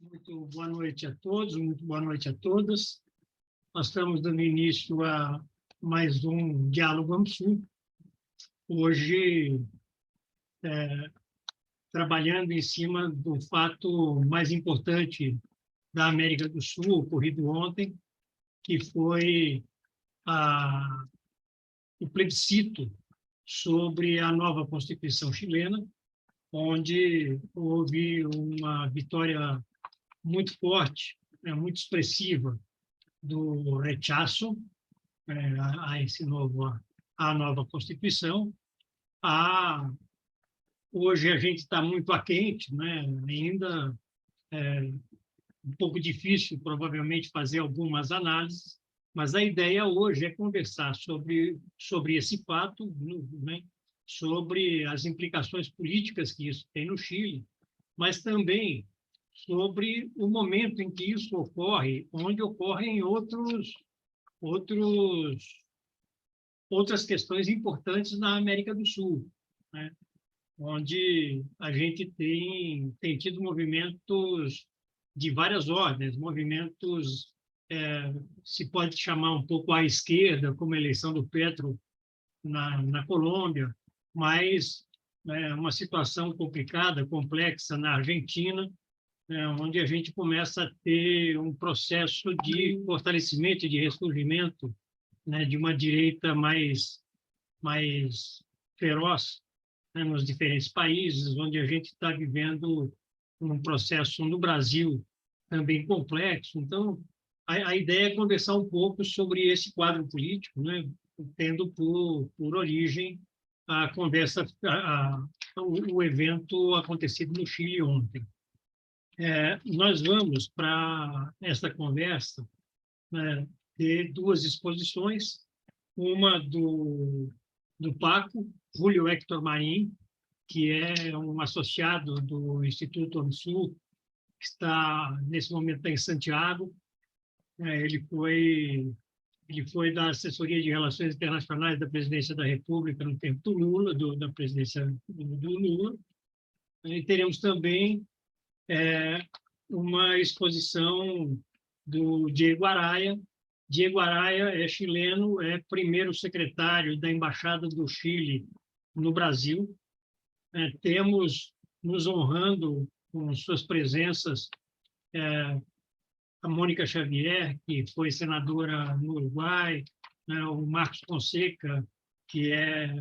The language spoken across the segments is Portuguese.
Muito boa noite a todos, muito boa noite a todas. Nós estamos dando início a mais um Diálogo AMSUL. Hoje, trabalhando em cima do fato mais importante da América do Sul, ocorrido ontem, que foi o plebiscito sobre a nova Constituição chilena, onde houve uma vitória muito forte, muito expressiva, do rechaço a esse à nova Constituição. Hoje a gente está muito a quente, né? Ainda um pouco difícil, provavelmente, fazer algumas análises, mas a ideia hoje é conversar sobre esse fato, né? Sobre as implicações políticas que isso tem no Chile, mas também sobre o momento em que isso ocorre, onde ocorrem outras questões importantes na América do Sul, né? Onde a gente tem tido movimentos de várias ordens, movimentos, se pode chamar um pouco à esquerda, como a eleição do Petro na Colômbia, mas uma situação complicada, complexa na Argentina, onde a gente começa a ter um processo de fortalecimento e de ressurgimento, né, de uma direita mais feroz, né, nos diferentes países, onde a gente está vivendo um processo no Brasil também complexo. Então, a ideia é conversar um pouco sobre esse quadro político, né, tendo por origem a conversa, o evento acontecido no Chile ontem. Nós vamos, para essa conversa, né, ter duas exposições, uma do Paco, Júlio Héctor Marim, que é um associado do Instituto AMSUL, que está, nesse momento, em Santiago. Ele foi da assessoria de Relações Internacionais da Presidência da República no tempo do Lula, da presidência do Lula. E teremos também uma exposição do Diego Araya. Diego Araya é chileno, é primeiro secretário da Embaixada do Chile no Brasil. Temos, nos honrando com suas presenças, a Mônica Xavier, que foi senadora no Uruguai, né, o Marcos Fonseca, que é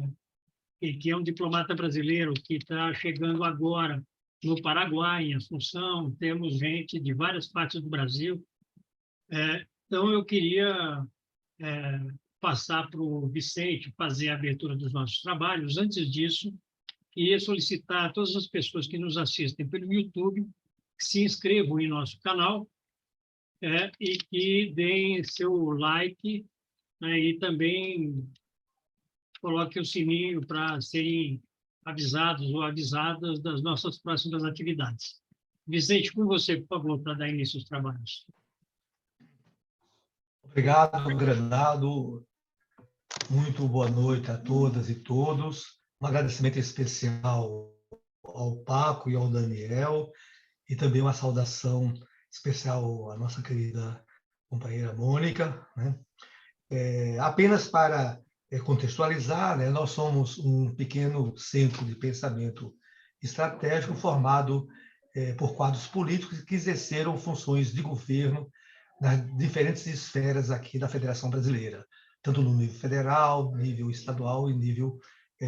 um diplomata brasileiro que está chegando agora no Paraguai, em Assunção. Temos gente de várias partes do Brasil. Então, eu queria passar para o Vicente fazer a abertura dos nossos trabalhos. Antes disso, queria solicitar a todas as pessoas que nos assistem pelo YouTube que se inscrevam em nosso canal e que deem seu like, né, e também coloquem o sininho para serem avisados ou avisadas das nossas próximas atividades. Vicente, com você, por favor, para dar início aos trabalhos. Obrigado, Granado. Muito boa noite a todas e todos. Um agradecimento especial ao Paco e ao Daniel, e também uma saudação especial à nossa querida companheira Mônica, né? Apenas para contextualizar, né, nós somos um pequeno centro de pensamento estratégico formado por quadros políticos que exerceram funções de governo nas diferentes esferas aqui da Federação Brasileira, tanto no nível federal, nível estadual e nível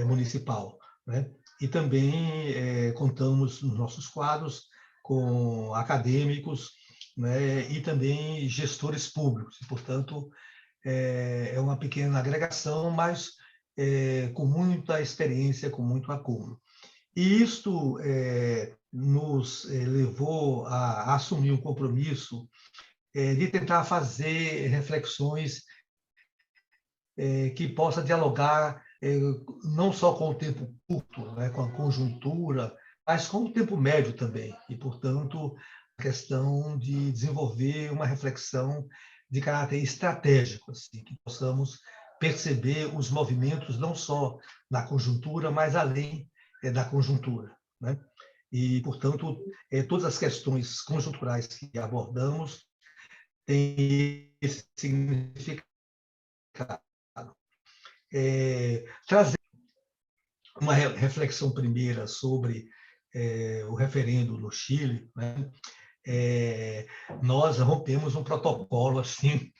municipal, né? E também contamos nos nossos quadros com acadêmicos, né, e também gestores públicos. E, portanto, é uma pequena agregação, mas com muita experiência, com muito acúmulo. E isto nos levou a assumir um compromisso de tentar fazer reflexões que possa dialogar não só com o tempo curto, né, com a conjuntura, mas com o tempo médio também. E, portanto, a questão de desenvolver uma reflexão de caráter estratégico, assim, que possamos perceber os movimentos não só na conjuntura, mas além da conjuntura, né? E, portanto, todas as questões conjunturais que abordamos têm esse significado. Trazer uma reflexão primeira sobre o referendo no Chile, né? Nós rompemos um protocolo assim,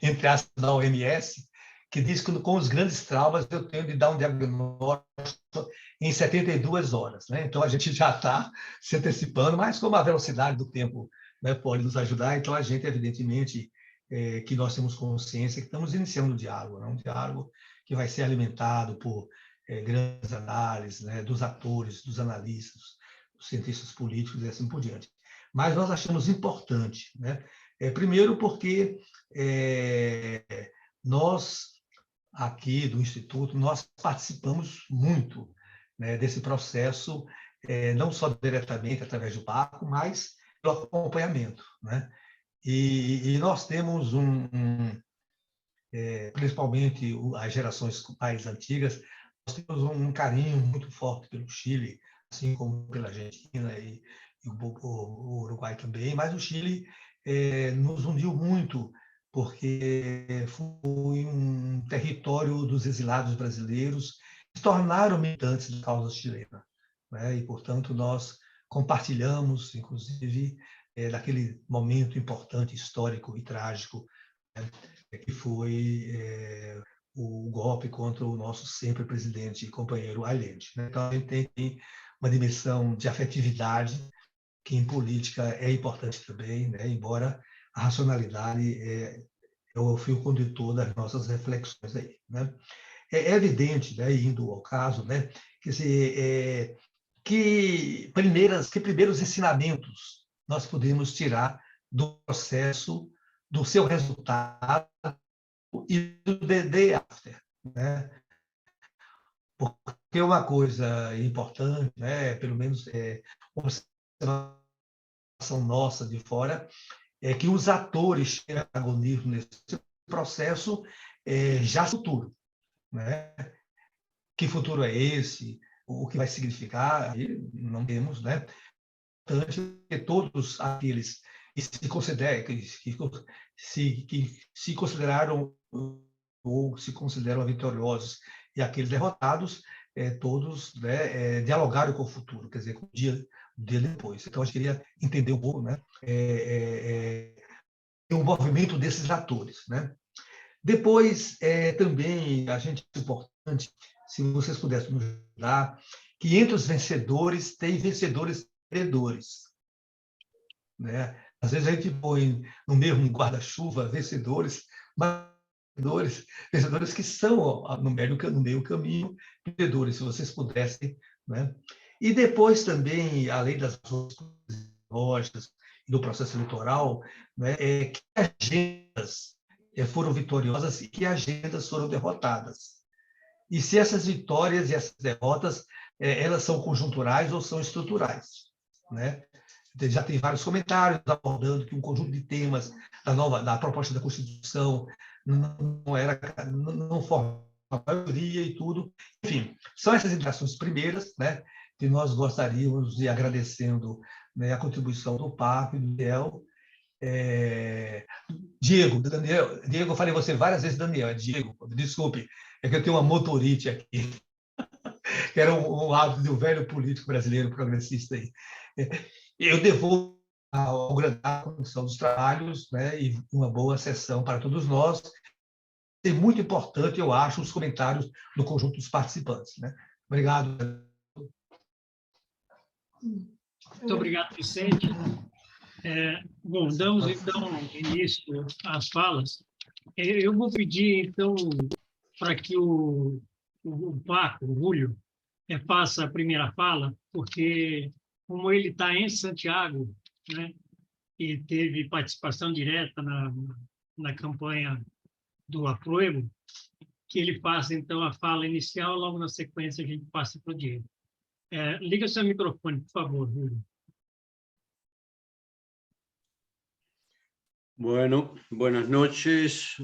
entre aspas, da OMS, que diz que com os grandes traumas eu tenho de dar um diagnóstico em 72 horas. Né? Então, a gente já está se antecipando, mas como a velocidade do tempo, né, pode nos ajudar, então a gente, evidentemente, que nós temos consciência que estamos iniciando um diálogo, né? Um diálogo que vai ser alimentado por grandes análises, né, dos atores, dos analistas, dos cientistas políticos e assim por diante. Mas nós achamos importante, né? Primeiro porque nós, aqui do Instituto, nós participamos muito, né, desse processo, não só diretamente através do PACO, mas pelo acompanhamento. Né? E nós temos principalmente as gerações mais antigas, nós temos um carinho muito forte pelo Chile, assim como pela Argentina e o Uruguai também, mas o Chile nos uniu muito, porque foi um território dos exilados brasileiros que se tornaram militantes da causa chilena. Né? E, portanto, nós compartilhamos, inclusive, daquele momento importante, histórico e trágico, né? Que foi o golpe contra o nosso sempre presidente e companheiro Allende. Né? Então, a gente tem uma dimensão de afetividade que em política é importante também, né? Embora a racionalidade é o fio condutor das nossas reflexões aí. Né? É evidente, né, indo ao caso, né, quer dizer, que primeiros ensinamentos nós podemos tirar do processo, do seu resultado e do day after. Né? Porque uma coisa importante, né, pelo menos uma observação nossa de fora, é que os atores que protagonizam nesse processo já futuro. Né? Que futuro é esse? O que vai significar? Aí não temos, né? Tanto que todos aqueles que se consideram, que se consideraram ou se consideram vitoriosos e aqueles derrotados, todos, né, dialogaram com o futuro, quer dizer, com o dia depois. Então, a gente queria entender um pouco, né, o movimento desses atores. Né? Depois, também, a gente é importante, se vocês pudessem nos ajudar, que entre os vencedores tem vencedores e perdedores. Né? Às vezes a gente põe no mesmo guarda-chuva vencedores, mas vencedores que são no meio caminho, perdedores, se vocês pudessem. Né? E depois também, além das lógicas e do processo eleitoral, né, que agendas foram vitoriosas e que agendas foram derrotadas. E se essas vitórias e essas derrotas elas são conjunturais ou são estruturais. Né? Já tem vários comentários abordando que um conjunto de temas da proposta da Constituição não forma a maioria e tudo. Enfim, são essas interações primeiras, né, que nós gostaríamos de agradecendo, né, a contribuição do Paco e do Daniel. Diego, eu falei você várias vezes, Daniel, é Diego, desculpe, é que eu tenho uma motorite aqui, que era um hábito do velho político brasileiro progressista aí. Eu devolvo ao grande a condição dos trabalhos, né, e uma boa sessão para todos nós. É muito importante, eu acho, os comentários do conjunto dos participantes. Né? Obrigado. Muito obrigado, Vicente. Bom, damos então início às falas. Eu vou pedir, então, para que o Paco, o Júlio, faça a primeira fala, porque, como ele está em Santiago, né, e teve participação direta na campanha do Apruebo, que ele faça, então, a fala inicial, logo na sequência a gente passa para o Diego. Liga seu microfone, por favor, Júlio. Bueno, buenas noches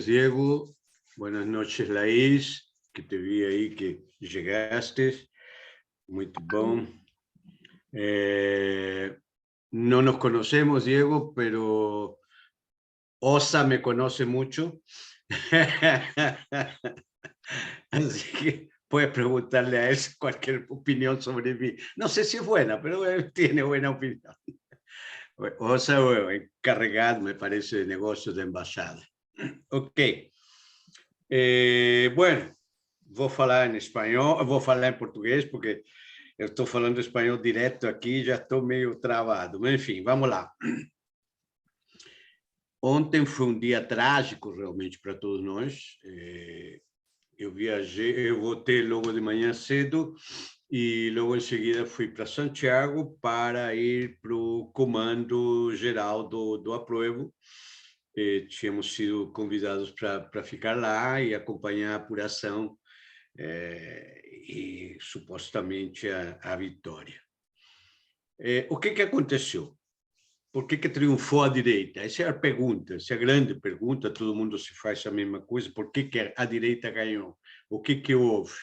Diego, buenas noches Laís, que te vi aí que llegaste, muito bom. No nos conocemos, Diego, pero Osa me conoce mucho. Así que puedes preguntarle a él cualquier opinión sobre mí. No sé si es buena, pero él tiene buena opinión. Osa é encarregado, me parece, de negócios da embaixada. Ok. Bueno, vou falar em espanhol, vou falar em português, porque eu estou falando espanhol direto aqui, já estou meio travado. Mas, enfim, vamos lá. Ontem foi um dia trágico, realmente, para todos nós. Eu viajei, eu voltei logo de manhã cedo e logo em seguida fui para Santiago para ir para o comando geral do Aprovo. Tínhamos sido convidados para ficar lá e acompanhar a apuração e supostamente a vitória. O que aconteceu? Por que triunfou a direita? Essa é a pergunta, essa é a grande pergunta, todo mundo se faz a mesma coisa, por que a direita ganhou? O que houve?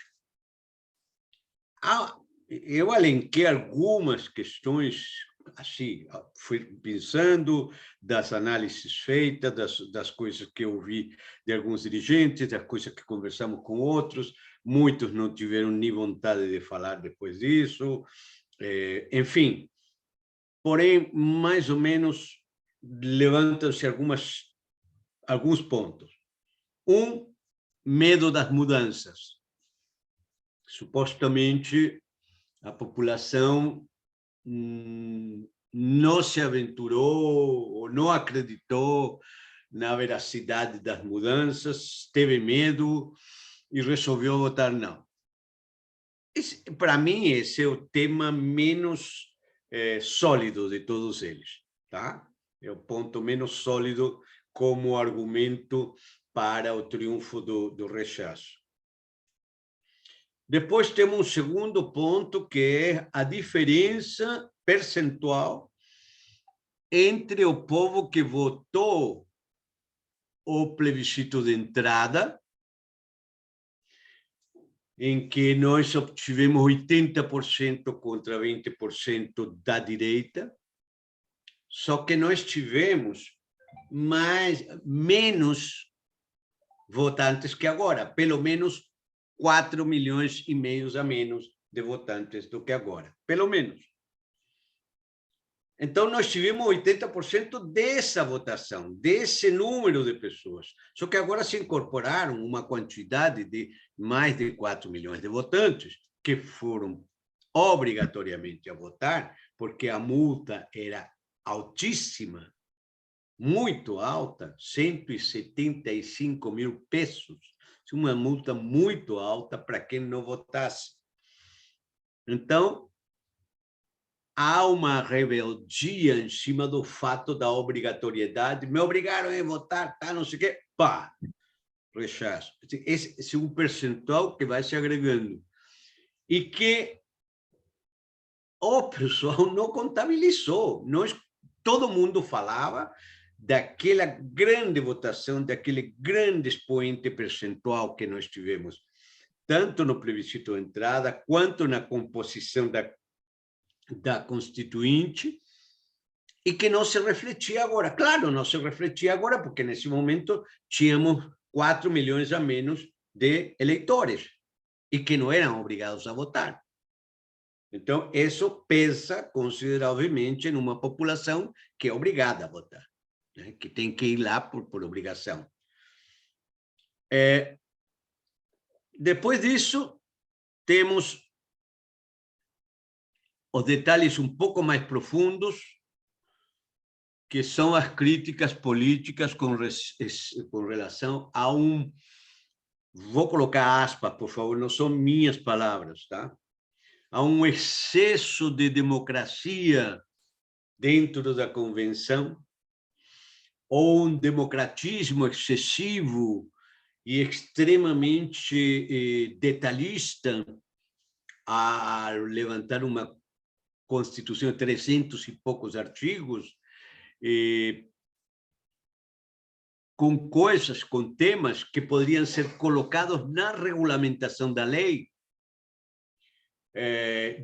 Eu elenquei algumas questões, assim, fui pensando das análises feitas, das coisas que eu ouvi de alguns dirigentes, das coisas que conversamos com outros, muitos não tiveram nem vontade de falar depois disso, enfim. Porém, mais ou menos, levantam-se alguns pontos. Medo das mudanças. Supostamente, a população não se aventurou ou não acreditou na veracidade das mudanças, teve medo e resolveu votar não. Para mim, esse é o tema menos sólido de todos eles, tá? É o ponto menos sólido como argumento para o triunfo do rechaço. Depois temos um segundo ponto, que é a diferença percentual entre o povo que votou o plebiscito de entrada, em que nós obtivemos 80% contra 20% da direita, só que nós tivemos menos votantes que agora, pelo menos 4,5 milhões a menos de votantes do que agora, pelo menos. Então, nós tivemos 80% dessa votação, desse número de pessoas. Só que agora se incorporaram uma quantidade de mais de 4 milhões de votantes que foram obrigatoriamente a votar, porque a multa era altíssima, muito alta, 175 mil pesos, uma multa muito alta para quem não votasse. Então, há uma rebeldia em cima do fato da obrigatoriedade. Me obrigaram a votar, tá, não sei o quê. Pá, rechaço. Esse é um percentual que vai se agregando. E que o pessoal não contabilizou. Todo mundo falava daquela grande votação, daquele grande expoente percentual que nós tivemos, tanto no plebiscito de entrada, quanto na composição da Constituinte, e que não se refletia agora. Claro, não se refletia agora, porque nesse momento tínhamos 4 milhões a menos de eleitores, e que não eram obrigados a votar. Então, isso pesa consideravelmente numa população que é obrigada a votar, né? Que tem que ir lá por obrigação. Depois disso, temos os detalhes um pouco mais profundos, que são as críticas políticas com relação a vou colocar aspas, por favor, não são minhas palavras, tá? Há um excesso de democracia dentro da convenção, ou um democratismo excessivo e extremamente detalhista a levantar uma Constituição de 300 e poucos artigos, com coisas, com temas que poderiam ser colocados na regulamentação da lei,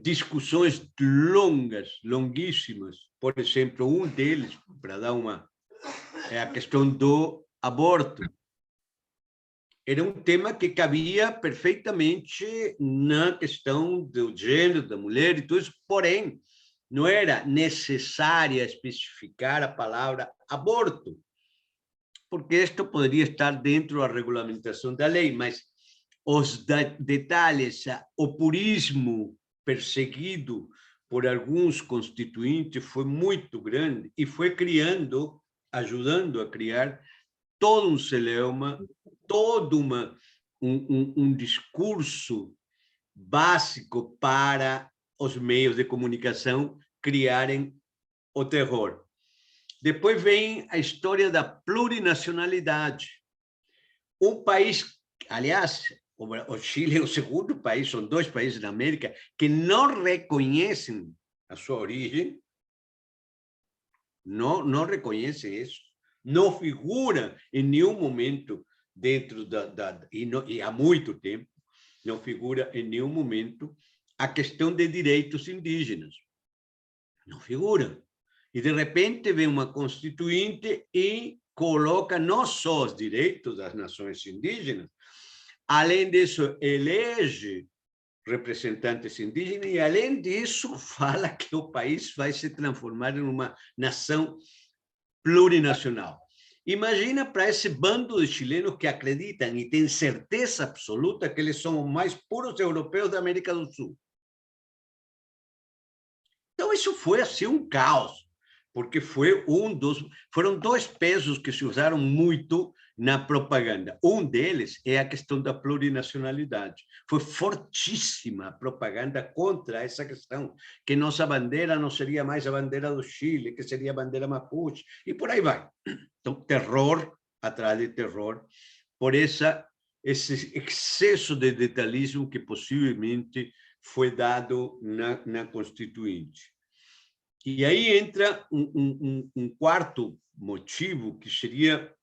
discussões longas, longuíssimas. Por exemplo, deles, para dar é a questão do aborto. Era tema que cabia perfeitamente na questão do gênero, da mulher e tudo isso, porém, não era necessária especificar a palavra aborto, porque isto poderia estar dentro da regulamentação da lei, mas os detalhes, o purismo perseguido por alguns constituintes foi muito grande e foi criando, ajudando a criar todo celeuma, todo discurso básico para os meios de comunicação criarem o terror. Depois vem a história da plurinacionalidade. País, aliás, o Chile é o segundo país, são 2 países da América que não reconhecem a sua origem, não reconhecem isso, não figura em nenhum momento dentro e há muito tempo, não figura em nenhum momento a questão de direitos indígenas. Não figura. E, de repente, vem uma constituinte e coloca não só os direitos das nações indígenas, além disso, elege representantes indígenas e, além disso, fala que o país vai se transformar em uma nação plurinacional. Imagina para esse bando de chilenos que acreditam e têm certeza absoluta que eles são os mais puros europeus da América do Sul. Então, isso foi assim caos, porque foram 2 pesos que se usaram muito na propaganda. Deles é a questão da plurinacionalidade. Foi fortíssima a propaganda contra essa questão, que nossa bandeira não seria mais a bandeira do Chile, que seria a bandeira mapuche, e por aí vai. Então, terror atrás de terror, por esse excesso de detalhismo que possivelmente foi dado na Constituinte. E aí entra quarto motivo, que seria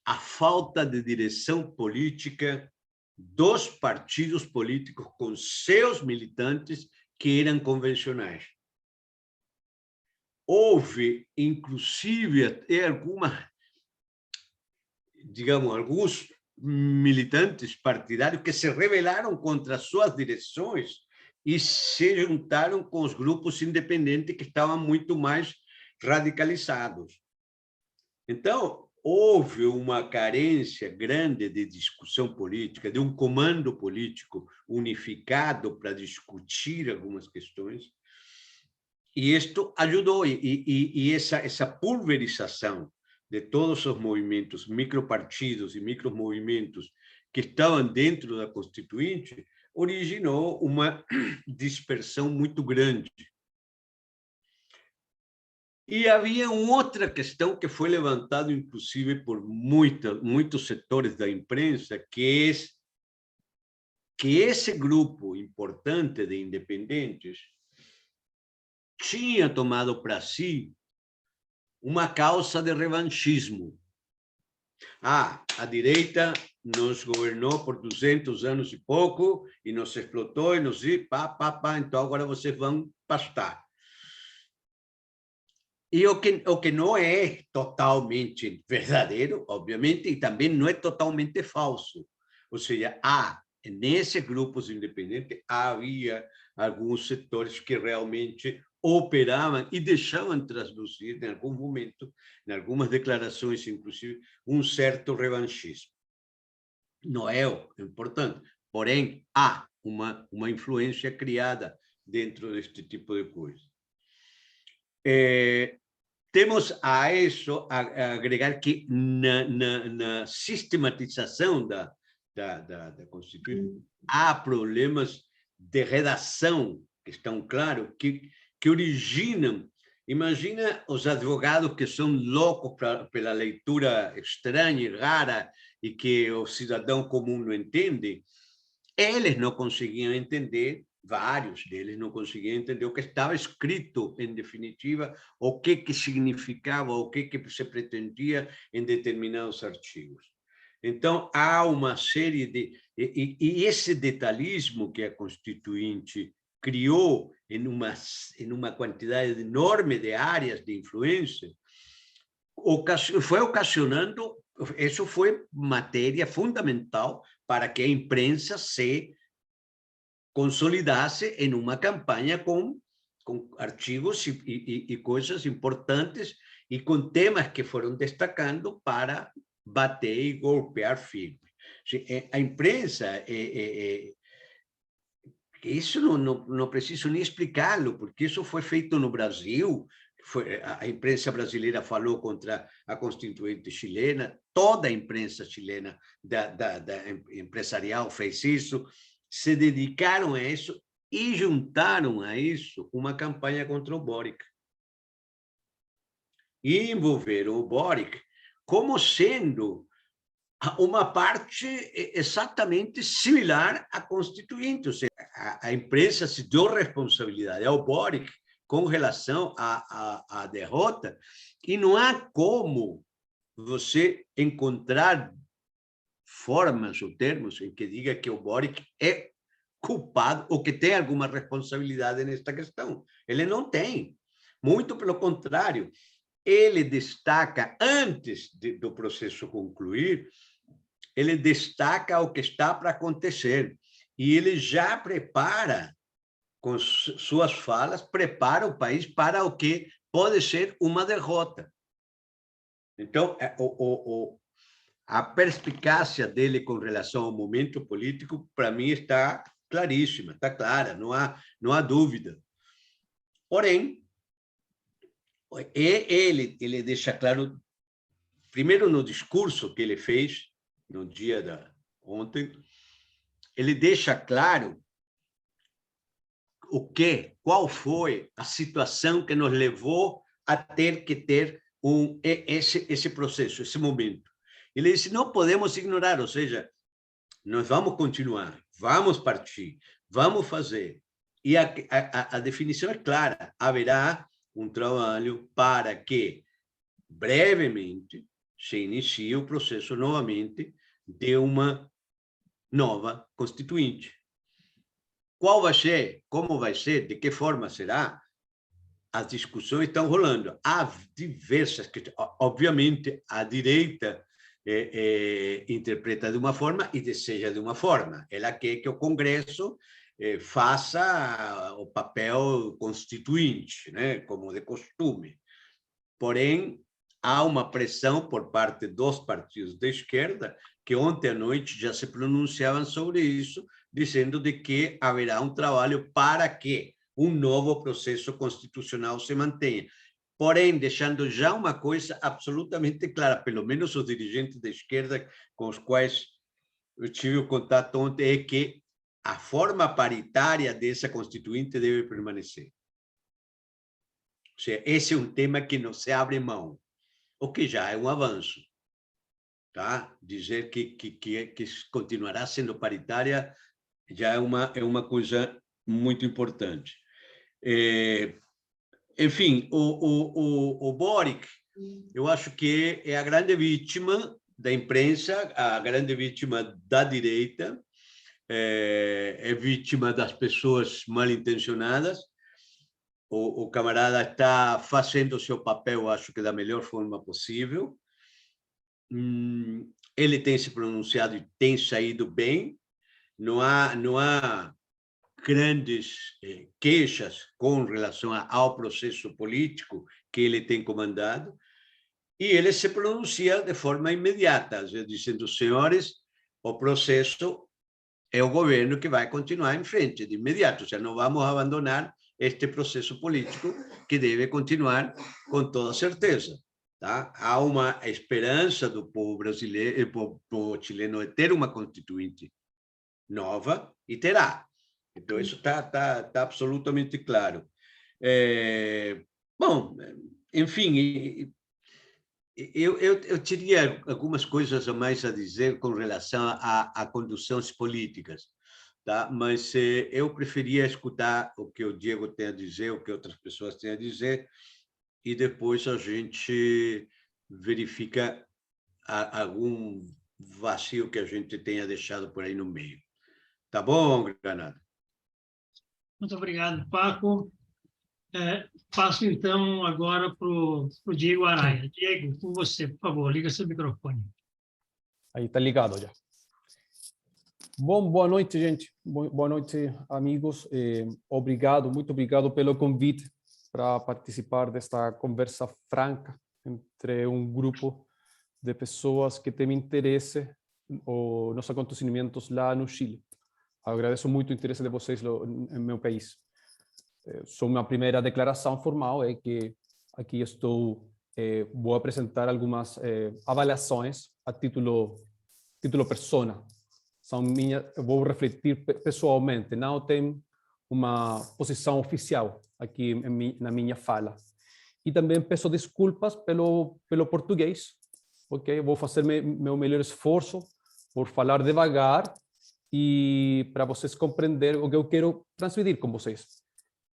a falta de direção política dos partidos políticos com seus militantes que eram convencionais. Houve, inclusive, até alguns militantes partidários que se rebelaram contra suas direções e se juntaram com os grupos independentes que estavam muito mais radicalizados. Então, houve uma carência grande de discussão política, de comando político unificado para discutir algumas questões, e isto ajudou, e essa pulverização de todos os movimentos, micropartidos e micromovimentos que estavam dentro da Constituinte, originou uma dispersão muito grande. E havia outra questão que foi levantada, inclusive, por muitos setores da imprensa, que é que esse grupo importante de independentes tinha tomado para si uma causa de revanchismo. A direita nos governou por 200 anos e pouco, e nos explotou, e nos disse, então agora vocês vão pastar. E o que não é totalmente verdadeiro, obviamente, e também não é totalmente falso. Ou seja, nesses grupos independentes, havia alguns setores que realmente operavam e deixavam traduzir, em algum momento, em algumas declarações, inclusive, certo revanchismo. Não é importante, porém, há uma influência criada dentro deste tipo de coisa. Temos a isso a agregar que na sistematização da Constituição há problemas de redação que estão claros, que originam. Imagina os advogados que são loucos pela leitura estranha e rara e que o cidadão comum não entende. Eles não conseguiam entender, vários deles não conseguiam entender o que estava escrito, em definitiva, o que significava, o que se pretendia em determinados artigos. Então, há uma série de... E esse detalhismo que a Constituinte criou em uma quantidade enorme de áreas de influência, foi ocasionando... Isso foi matéria fundamental para que a imprensa se consolidasse em uma campanha com artigos e coisas importantes e com temas que foram destacando para bater e golpear firme. A imprensa, isso não preciso nem explicá-lo, porque isso foi feito no Brasil, a imprensa brasileira falou contra a Constituinte chilena, toda a imprensa chilena da empresarial fez isso, se dedicaram a isso e juntaram a isso uma campanha contra o Boric. E envolveram o Boric como sendo uma parte exatamente similar à Constituinte. Ou seja, a imprensa se deu responsabilidade ao Boric com relação à derrota, e não há como você encontrar formas ou termos em que diga que o Boric é culpado ou que tem alguma responsabilidade nesta questão. Ele não tem. Muito pelo contrário, ele destaca, antes do processo concluir, ele destaca o que está para acontecer. E ele já prepara, com suas falas, prepara o país para o que pode ser uma derrota. Então, a perspicácia dele com relação ao momento político, para mim, está claríssima, está clara, não há dúvida. Porém, ele deixa claro, primeiro no discurso que ele fez, no dia ontem, ele deixa claro qual foi a situação que nos levou a ter que ter esse processo, esse momento. Ele disse, não podemos ignorar, ou seja, nós vamos continuar, vamos partir, vamos fazer. E a definição é clara, haverá um trabalho para que, brevemente, se inicie o processo novamente de uma nova Constituinte. Qual vai ser, como vai ser, de que forma será? As discussões estão rolando. Há diversas questões. Obviamente, a direita interpreta de uma forma e deseja de uma forma. Ela quer que o Congresso faça o papel constituinte, né, como de costume. Porém, há uma pressão por parte dos partidos de esquerda, que ontem à noite já se pronunciavam sobre isso, dizendo de que haverá um trabalho para que um novo processo constitucional se mantenha. Porém, deixando já uma coisa absolutamente clara, pelo menos os dirigentes da esquerda com os quais eu tive o contato ontem, é que a forma paritária dessa Constituinte deve permanecer. Ou seja, esse é um tema que não se abre mão, o que já é um avanço. Tá? Dizer que continuará sendo paritária já é uma coisa muito importante. Enfim, o Boric, eu acho que é a grande vítima da imprensa, a grande vítima da direita, é vítima das pessoas mal intencionadas. O camarada está fazendo o seu papel, acho que da melhor forma possível. Ele tem se pronunciado e tem saído bem. Não há grandes queixas com relação ao processo político que ele tem comandado. E ele se pronuncia de forma imediata, dizendo, senhores, o processo é o governo que vai continuar em frente, de imediato. Ou seja, não vamos abandonar este processo político que deve continuar com toda certeza. Tá? Há uma esperança do povo brasileiro, do povo chileno, de ter uma constituinte nova, e terá. Então, isso está absolutamente claro. Bom, enfim, eu teria algumas coisas a mais a dizer com relação a conduções políticas. Tá? Mas eu preferia escutar o que o Diego tem a dizer, o que outras pessoas têm a dizer, e depois a gente verifica algum vazio que a gente tenha deixado por aí no meio. Tá bom, Granado? Muito obrigado, Paco. Passo, então, agora para o Diego Araia. Diego, com você, por favor, liga seu microfone. Aí tá ligado já. Bom, boa noite, gente. Boa noite, amigos. Obrigado, muito obrigado pelo convite para participar desta conversa franca entre um grupo de pessoas que têm interesse nos acontecimentos lá no Chile. Agradeço muito o interesse de vocês em meu país. Só uma primeira declaração formal é que aqui vou apresentar algumas avaliações a título persona. Eu vou refletir pessoalmente, não tem uma posição oficial aqui na minha fala. E também peço desculpas pelo português, ok? Vou fazer meu melhor esforço por falar devagar e para vocês compreenderem o que eu quero transmitir com vocês.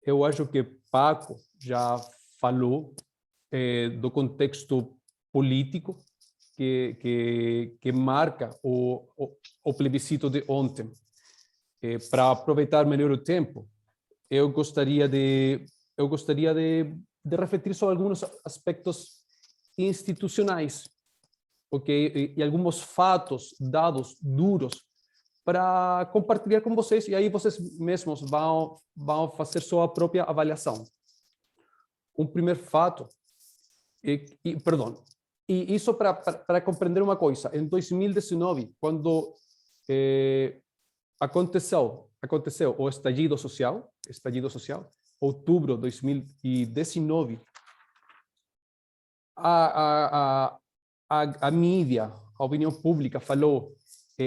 Eu acho que Paco já falou do contexto político que marca o plebiscito de ontem. Para aproveitar melhor o tempo, eu gostaria de refletir sobre alguns aspectos institucionais, ok? E alguns fatos, dados duros para compartilhar com vocês, e aí vocês mesmos vão fazer sua própria avaliação. Um primeiro fato, e isso para compreender uma coisa, em 2019, quando aconteceu o estallido social, outubro de 2019, a mídia, a opinião pública falou,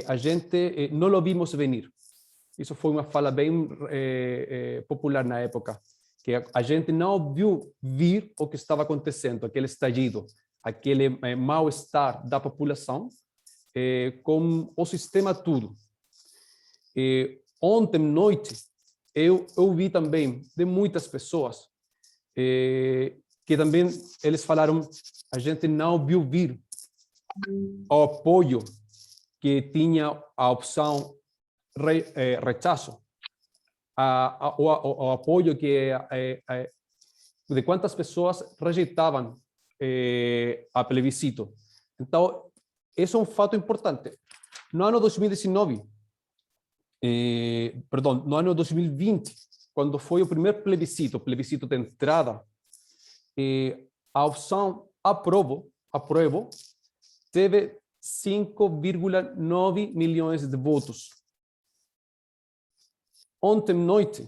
a gente não lo vimos venir. Isso foi uma fala bem popular na época, que a gente não viu vir o que estava acontecendo, aquele estallido, aquele mal-estar da população com o sistema tudo. Ontem à noite, eu ouvi também de muitas pessoas que também eles falaram, a gente não viu vir o apoio que tinha a opção rechaço, o apoio que de quantas pessoas rejeitavam a plebiscito. Então, esse é um fato importante. No ano 2019, no ano 2020, quando foi o primeiro plebiscito de entrada, a opção aprovo teve 5,9 milhões de votos. Ontem à noite,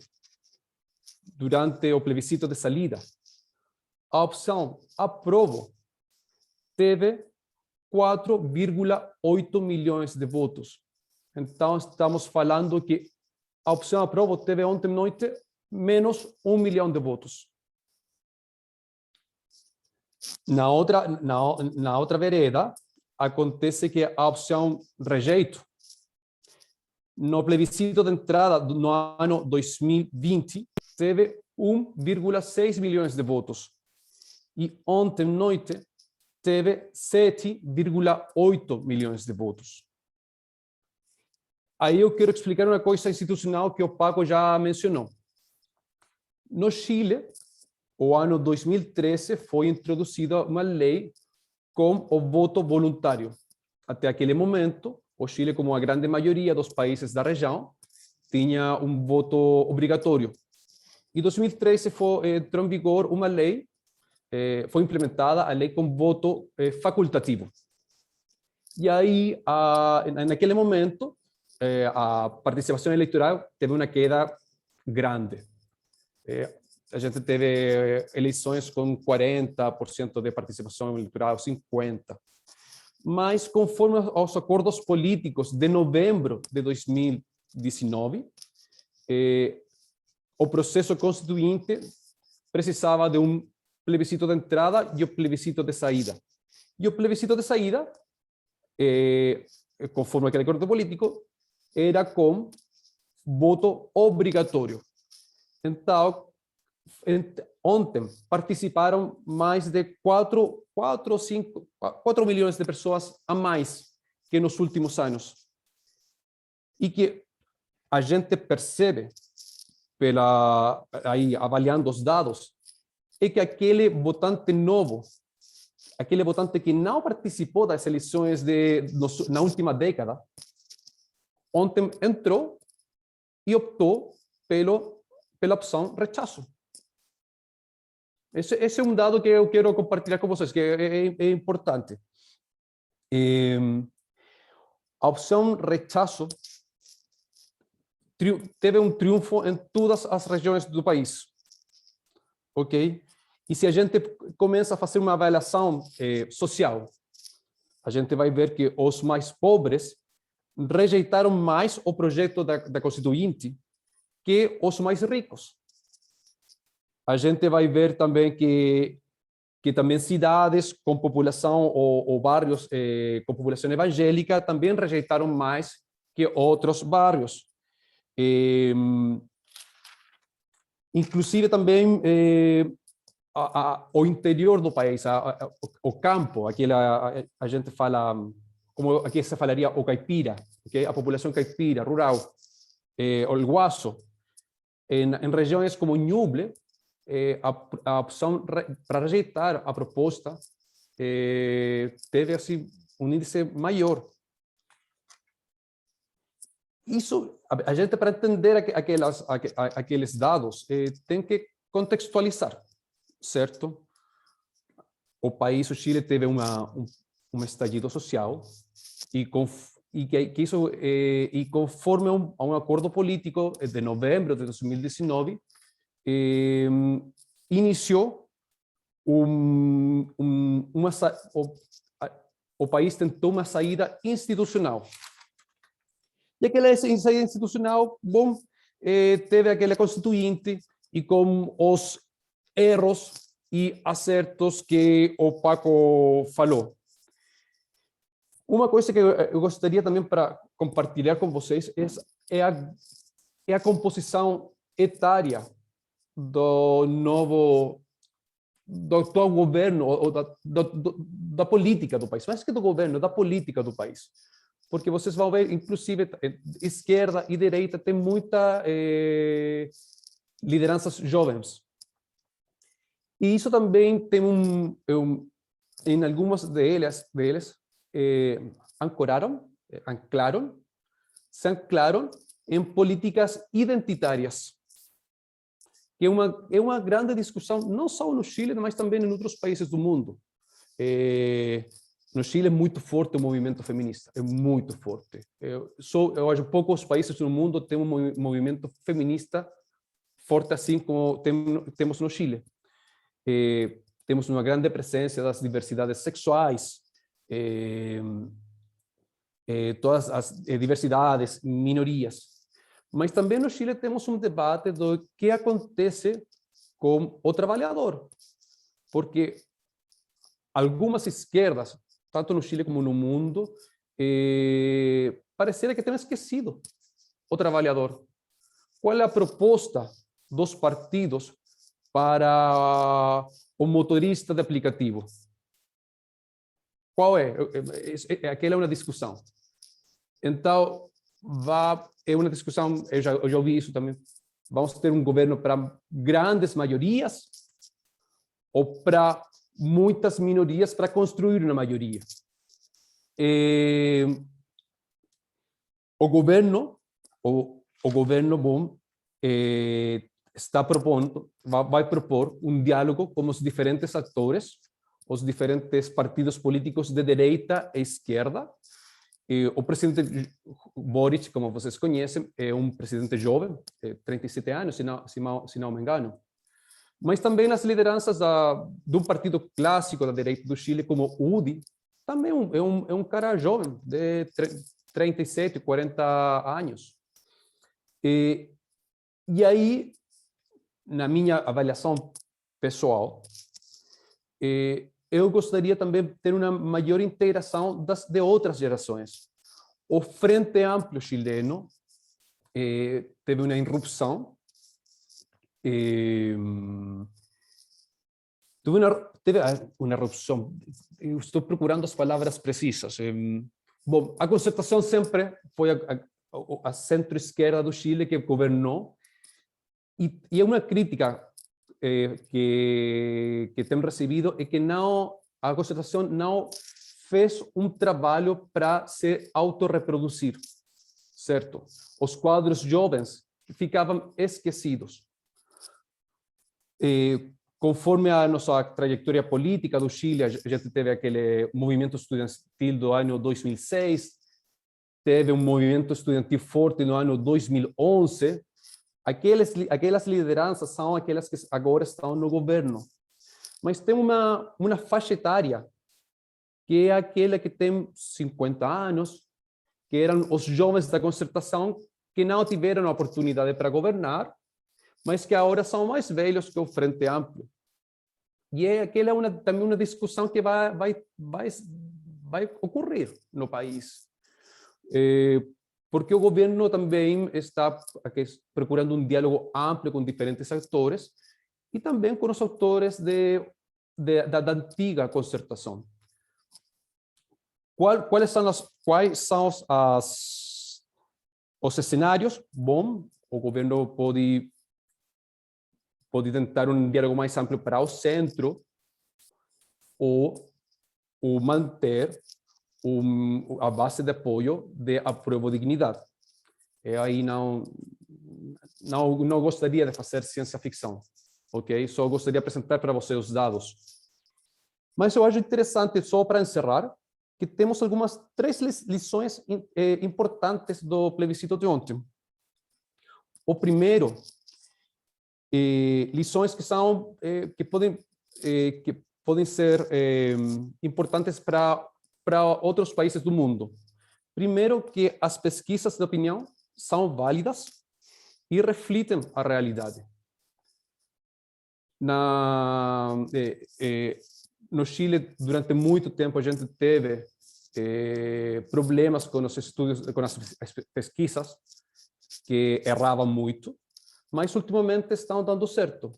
durante o plebiscito de saída, a opção aprovo teve 4,8 milhões de votos. Então, estamos falando que a opção aprovo teve ontem à noite menos 1 milhão de votos. Na outra vereda, acontece que a opção rejeito, no plebiscito de entrada no ano 2020, teve 1,6 milhões de votos. E ontem à noite teve 7,8 milhões de votos. Aí eu quero explicar uma coisa institucional que o Paco já mencionou. No Chile, o ano 2013, foi introduzida uma lei com o voto voluntário. Até aquele momento, o Chile, como a grande maioria dos países da região, tinha um voto obrigatório. Em 2013 entrou em vigor uma lei, foi implementada a lei com voto facultativo. E aí, naquele momento, a participação eleitoral teve uma queda grande. A gente teve eleições com 40% de participação eleitoral, 50%. Mas, conforme aos acordos políticos de novembro de 2019, o processo constituinte precisava de um plebiscito de entrada e o plebiscito de saída. E o plebiscito de saída, conforme aquele acordo político, era com voto obrigatório. Então, ontem participaram mais de 4 milhões de pessoas a mais que nos últimos anos. E que a gente percebe, aí, avaliando os dados, é que aquele votante novo, aquele votante que não participou das eleições na última década, ontem entrou e optou pela opção rechaço. Esse é um dado que eu quero compartilhar com vocês, que é importante. A opção rechaço teve um triunfo em todas as regiões do país. Ok? E se a gente começa a fazer uma avaliação social, a gente vai ver que os mais pobres rejeitaram mais o projeto da Constituinte que os mais ricos. A gente vai ver também que também cidades com população ou bairros com população evangélica também rejeitaram mais que outros bairros. Inclusive também o interior do país, o campo, a gente fala, como aqui se falaria o caipira, okay? A população caipira, rural, o Guaso, em regiões como Ñuble, a opção para rejeitar a proposta teve assim um índice maior. Isso, a gente, para entender aqueles dados, tem que contextualizar, certo? O país, o Chile, teve um estallido social e conforme a um acordo político de novembro de 2019, iniciou o país tentou uma saída institucional. E aquela saída institucional, bom, teve aquela constituinte e com os erros e acertos que o Paco falou. Uma coisa que eu gostaria também para compartilhar com vocês é a composição etária do atual governo, ou da política do país. Mais que do governo, da política do país. Porque vocês vão ver, inclusive, esquerda e direita tem muita lideranças jovens. E isso também tem em algumas deles se anclaram em políticas identitárias, que é uma grande discussão, não só no Chile, mas também em outros países do mundo. No Chile é muito forte o movimento feminista, é muito forte. Eu acho que poucos países no mundo têm um movimento feminista forte assim como temos no Chile. Temos uma grande presença das diversidades sexuais, todas as diversidades, minorias. Mas também no Chile temos um debate do que acontece com o trabalhador, porque algumas esquerdas, tanto no Chile como no mundo, pareceria que têm esquecido o trabalhador. Qual é a proposta dos partidos para o motorista de aplicativo? Qual é? Aquela é uma discussão. Então, é uma discussão, eu já ouvi isso também. Vamos ter um governo para grandes maiorias ou para muitas minorias para construir uma maioria? O governo bom, está propondo, vai propor um diálogo com os diferentes atores, os diferentes partidos políticos de direita e esquerda. O presidente Boric, como vocês conhecem, é um presidente jovem, 37 anos, se não me engano. Mas também as lideranças de um partido clássico da direita do Chile, como o UDI, também é um cara jovem, de 37, 40 anos. E aí, na minha avaliação pessoal, eu gostaria também de ter uma maior integração de outras gerações. O Frente Amplio chileno teve uma irrupção, teve uma irrupção, eu estou procurando as palavras precisas, Bom, a concertação sempre foi a centro-esquerda do Chile que governou, e uma crítica que tem recebido é que a concertação não fez um trabalho para se autorreproduzir, certo? Os quadros jovens ficavam esquecidos. Conforme a nossa trajetória política do Chile, a gente teve aquele movimento estudantil do ano 2006, teve um movimento estudantil forte no ano 2011. Aquelas lideranças são aquelas que agora estão no governo. Mas tem uma faixa etária, que é aquela que tem 50 anos, que eram os jovens da concertação, que não tiveram a oportunidade para governar, mas que agora são mais velhos que o Frente Amplo. E aquela é também uma discussão que vai ocorrer no país. Porque o governo também está procurando um diálogo amplo com diferentes atores e também com os autores da antiga concertação. Quais são os cenários? Bom, o governo pode tentar um diálogo mais amplo para o centro ou manter a base de apoio de Apruebo Dignidade. Aí não gostaria de fazer ciência ficção, ok? Só gostaria de apresentar para vocês os dados. Mas eu acho interessante, só para encerrar, que temos algumas 3 lições importantes do plebiscito de ontem. O primeiro, lições que podem ser importantes para outros países do mundo. Primeiro, que as pesquisas de opinião são válidas e refletem a realidade. No Chile, durante muito tempo, a gente teve problemas com os estudos, com as pesquisas, que erravam muito, mas ultimamente estão dando certo.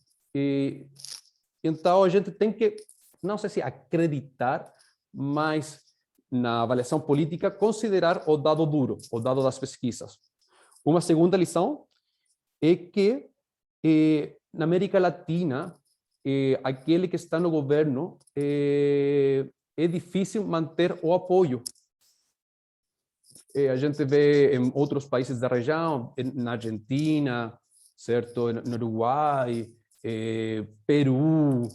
Então, a gente tem que, não sei se acreditar, mas na avaliação política, considerar o dado duro, o dado das pesquisas. Uma segunda lição é que, na América Latina, aquele que está no governo, é difícil manter o apoio. A gente vê em outros países da região, na Argentina, certo? No Uruguai, Peru,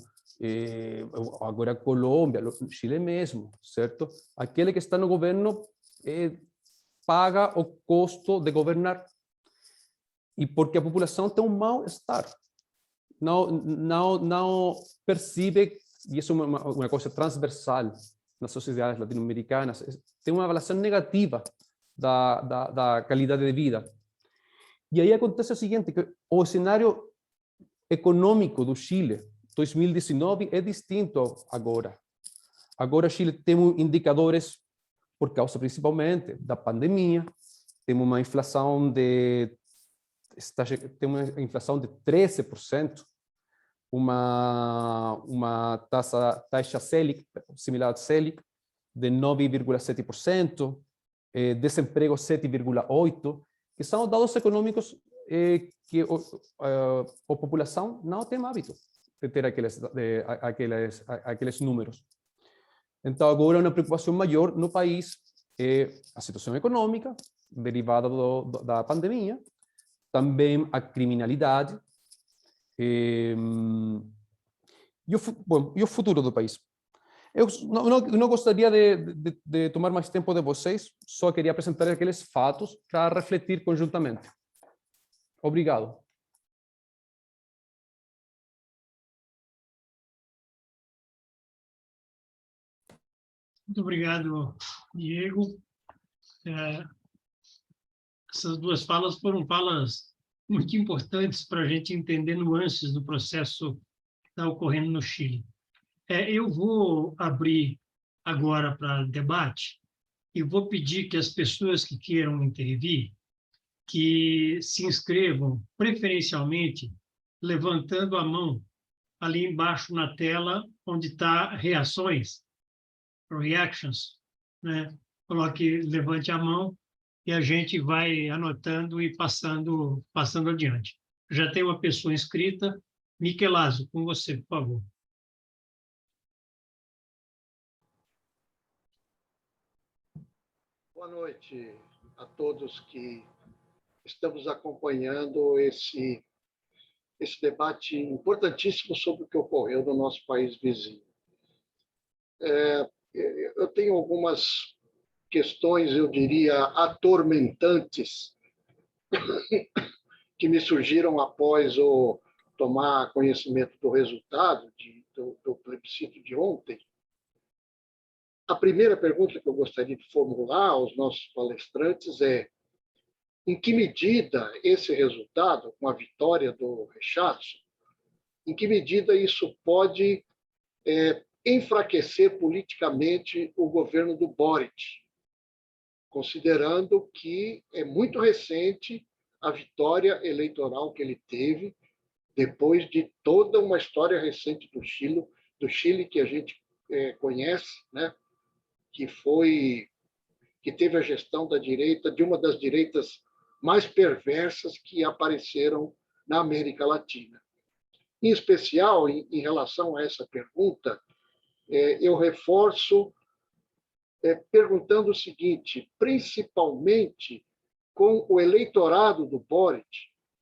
agora Colômbia, Chile mesmo, certo? Aquele que está no governo paga o custo de governar. E porque a população tem um mal-estar. Não percebe, e isso é uma coisa transversal nas sociedades latino-americanas, tem uma avaliação negativa da qualidade de vida. E aí acontece o seguinte, que o cenário econômico do Chile 2019 é distinto agora. Agora, Chile tem indicadores, por causa principalmente da pandemia, tem uma inflação de 13%, uma taxa Selic, similar a Selic, de 9,7%, desemprego 7,8%, que são dados econômicos que a população não tem hábito de ter aqueles números. Então, agora, uma preocupação maior no país é a situação econômica, derivada da pandemia, também a criminalidade e o futuro do país. Eu não gostaria de tomar mais tempo de vocês, só queria apresentar aqueles fatos para refletir conjuntamente. Obrigado. Muito obrigado, Diego. Essas 2 falas foram falas muito importantes para a gente entender nuances do processo que está ocorrendo no Chile. Eu vou abrir agora para debate e vou pedir que as pessoas que queiram intervir, que se inscrevam, preferencialmente, levantando a mão ali embaixo na tela, onde está reações, reactions, né? coloque, levante a mão e a gente vai anotando e passando adiante. Já tem uma pessoa inscrita. Michelazzo, com você, por favor. Boa noite a todos que estamos acompanhando esse debate importantíssimo sobre o que ocorreu no nosso país vizinho. Eu tenho algumas questões, eu diria, atormentantes, que me surgiram após o tomar conhecimento do resultado do plebiscito de ontem. A primeira pergunta que eu gostaria de formular aos nossos palestrantes é: em que medida esse resultado, com a vitória do rechaço, em que medida isso pode enfraquecer politicamente o governo do Boric, considerando que é muito recente a vitória eleitoral que ele teve, depois de toda uma história recente do Chile que a gente conhece, né? que teve a gestão da direita, de uma das direitas mais perversas que apareceram na América Latina. Em especial, em relação a essa pergunta, eu reforço perguntando o seguinte, principalmente com o eleitorado do Boric,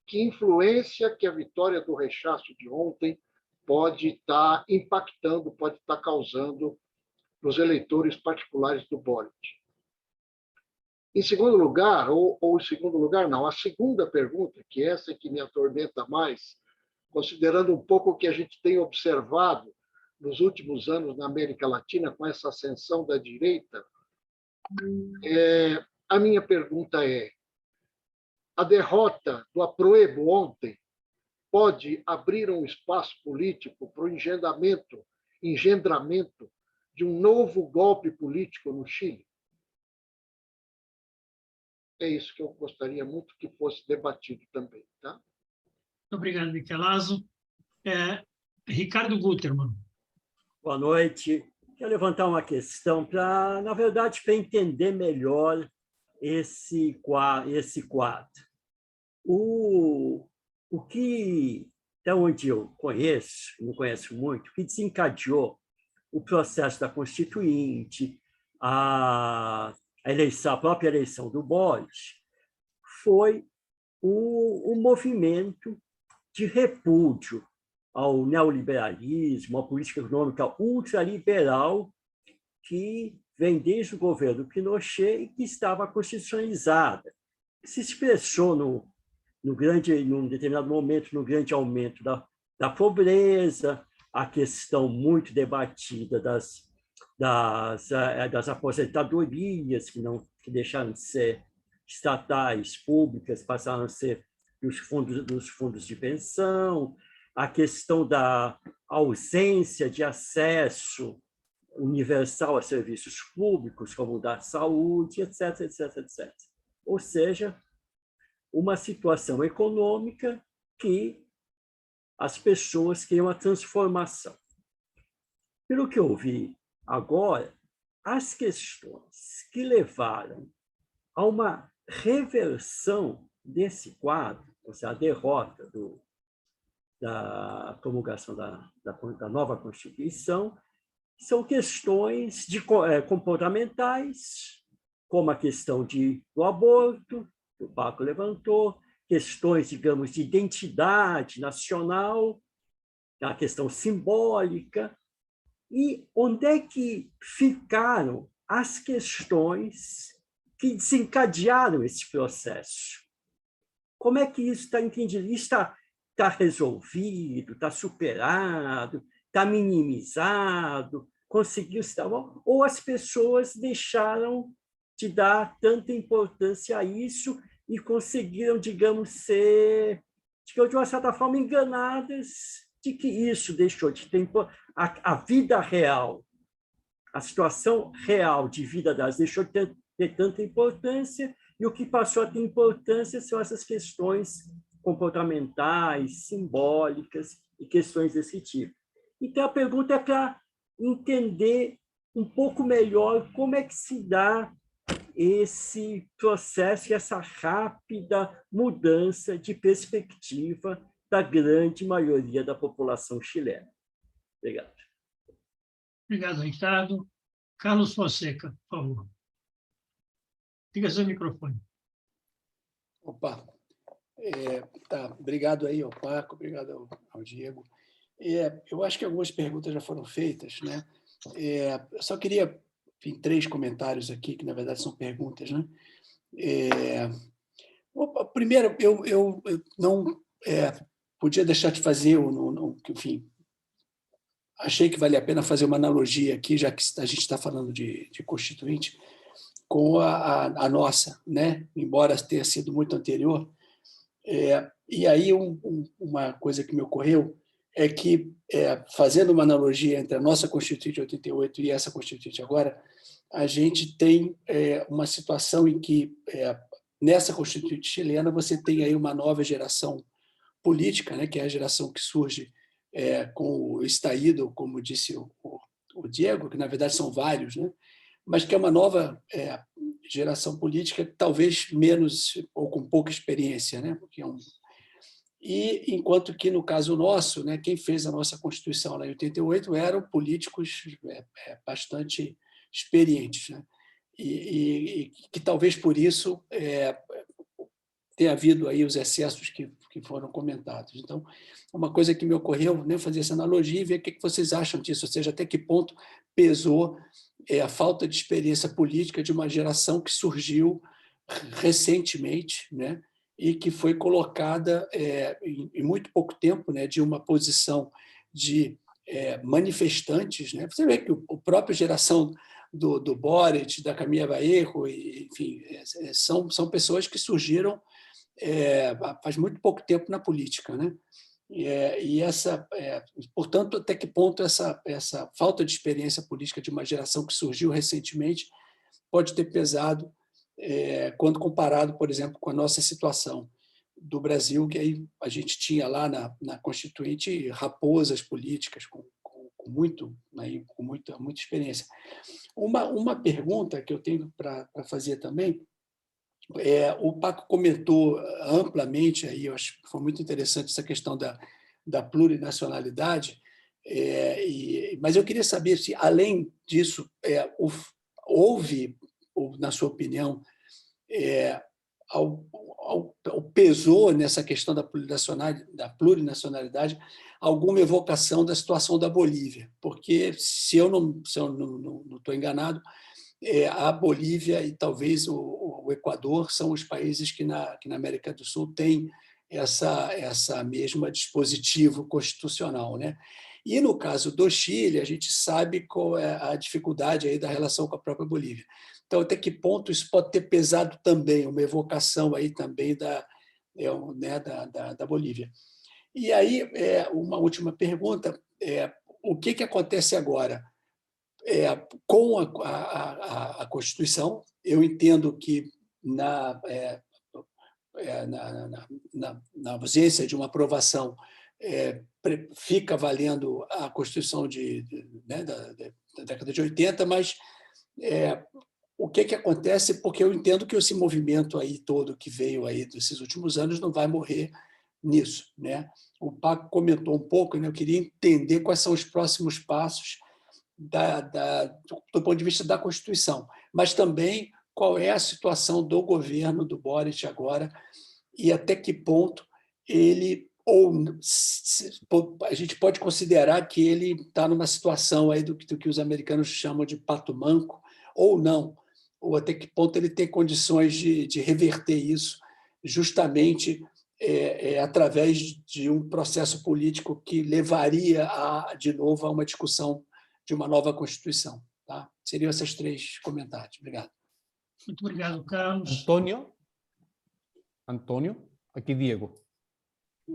que influência que a vitória do rechaço de ontem pode estar impactando, pode estar causando nos eleitores particulares do Boric. Em segundo lugar, ou em segundo lugar, não, a segunda pergunta, que essa é que me atormenta mais, considerando um pouco o que a gente tem observado nos últimos anos na América Latina, com essa ascensão da direita, a minha pergunta é: a derrota do Apruebo ontem pode abrir um espaço político para o engendramento de um novo golpe político no Chile? É isso que eu gostaria muito que fosse debatido também. Tá? Muito obrigado, Michelazzo. Ricardo Gutermann. Boa noite. Quero levantar uma questão na verdade, para entender melhor esse quadro. O que, até onde eu conheço, não conheço muito, o que desencadeou o processo da Constituinte, a própria eleição do Boric, foi o movimento de repúdio ao neoliberalismo, à política econômica ultraliberal que vem desde o governo Pinochet e que estava constitucionalizada. Se expressou num determinado momento, no grande aumento da pobreza, a questão muito debatida das aposentadorias, que deixaram de ser estatais, públicas, passaram a ser dos fundos de pensão, a questão da ausência de acesso universal a serviços públicos, como o da saúde, etc., etc., etc. Ou seja, uma situação econômica que as pessoas queriam a transformação. Pelo que eu vi agora, as questões que levaram a uma reversão desse quadro, ou seja, a derrota da promulgação da nova Constituição, são questões comportamentais, como a questão do aborto, que o Paco levantou, questões, digamos, de identidade nacional, a questão simbólica, e onde é que ficaram as questões que desencadearam esse processo? Como é que isso está entendido? Isso está resolvido, está superado, está minimizado, conseguiu estar bom? Ou as pessoas deixaram de dar tanta importância a isso e conseguiram, digamos, ser, de uma certa forma, enganadas de que isso deixou de ter a vida real, a situação real de vida delas deixou de ter tanta importância, e o que passou a ter importância são essas questões comportamentais, simbólicas e questões desse tipo. Então, a pergunta é para entender um pouco melhor como é que se dá esse processo e essa rápida mudança de perspectiva da grande maioria da população chilena. Obrigado. Obrigado, Ricardo. Carlos Fonseca, por favor. Liga seu microfone. Opa, tá. Obrigado aí ao Paco, obrigado ao Diego. Eu acho que algumas perguntas já foram feitas, né? Eu só queria, enfim, 3 comentários aqui, que na verdade são perguntas, né? Primeiro, eu não podia deixar de fazer, enfim, achei que valia a pena fazer uma analogia aqui, já que a gente está falando de constituinte, com a nossa, né? Embora tenha sido muito anterior. E aí, uma coisa que me ocorreu é que, fazendo uma analogia entre a nossa Constituinte de 88 e essa Constituinte agora, a gente tem uma situação em que, nessa Constituinte chilena, você tem aí uma nova geração política, né, que é a geração que surge com o estaído, como disse o Diego, que na verdade são vários, né, mas que é uma nova geração política, talvez menos ou com pouca experiência, né, porque e enquanto que, no caso nosso, né, quem fez a nossa Constituição lá em 88 eram políticos bastante experientes, né? E que talvez por isso tenha havido aí os excessos que foram comentados. Então, uma coisa que me ocorreu, né, fazer essa analogia e ver o que vocês acham disso, ou seja, até que ponto pesou a falta de experiência política de uma geração que surgiu recentemente, né, e que foi colocada em muito pouco tempo, né, de uma posição de manifestantes, né? Você vê que a própria geração do Boric, da Camila Vallejo, enfim, são pessoas que surgiram faz muito pouco tempo na política, né? Portanto, até que ponto essa falta de experiência política de uma geração que surgiu recentemente pode ter pesado quando comparado, por exemplo, com a nossa situação do Brasil, que aí a gente tinha lá na Constituinte raposas políticas com muita experiência. Uma pergunta que eu tenho para fazer também, o Paco comentou amplamente, aí, eu acho que foi muito interessante essa questão da plurinacionalidade, mas eu queria saber se, além disso, houve, na sua opinião, pesou nessa questão da plurinacionalidade alguma evocação da situação da Bolívia, porque, se eu não estou enganado, a Bolívia e talvez o Equador são os países que na América do Sul têm essa mesma dispositivo constitucional, né? E no caso do Chile, a gente sabe qual é a dificuldade aí da relação com a própria Bolívia. Então, até que ponto isso pode ter pesado também, uma evocação aí também da Bolívia. E aí, uma última pergunta, o que acontece agora? Com a Constituição, eu entendo que na ausência de uma aprovação, fica valendo a Constituição da década de 80, mas o que acontece? Porque eu entendo que esse movimento aí todo que veio aí desses últimos anos não vai morrer nisso, né? O Paco comentou um pouco, né? Eu queria entender quais são os próximos passos do ponto de vista da Constituição, mas também qual é a situação do governo do Boric agora e até que ponto a gente pode considerar que ele está numa situação aí do que os americanos chamam de pato manco, ou não, ou até que ponto ele tem condições de reverter isso justamente através de um processo político que levaria de novo a uma discussão de uma nova Constituição. Tá? Seriam esses 3 comentários. Obrigado. Muito obrigado, Carlos. Antônio, aqui Diego.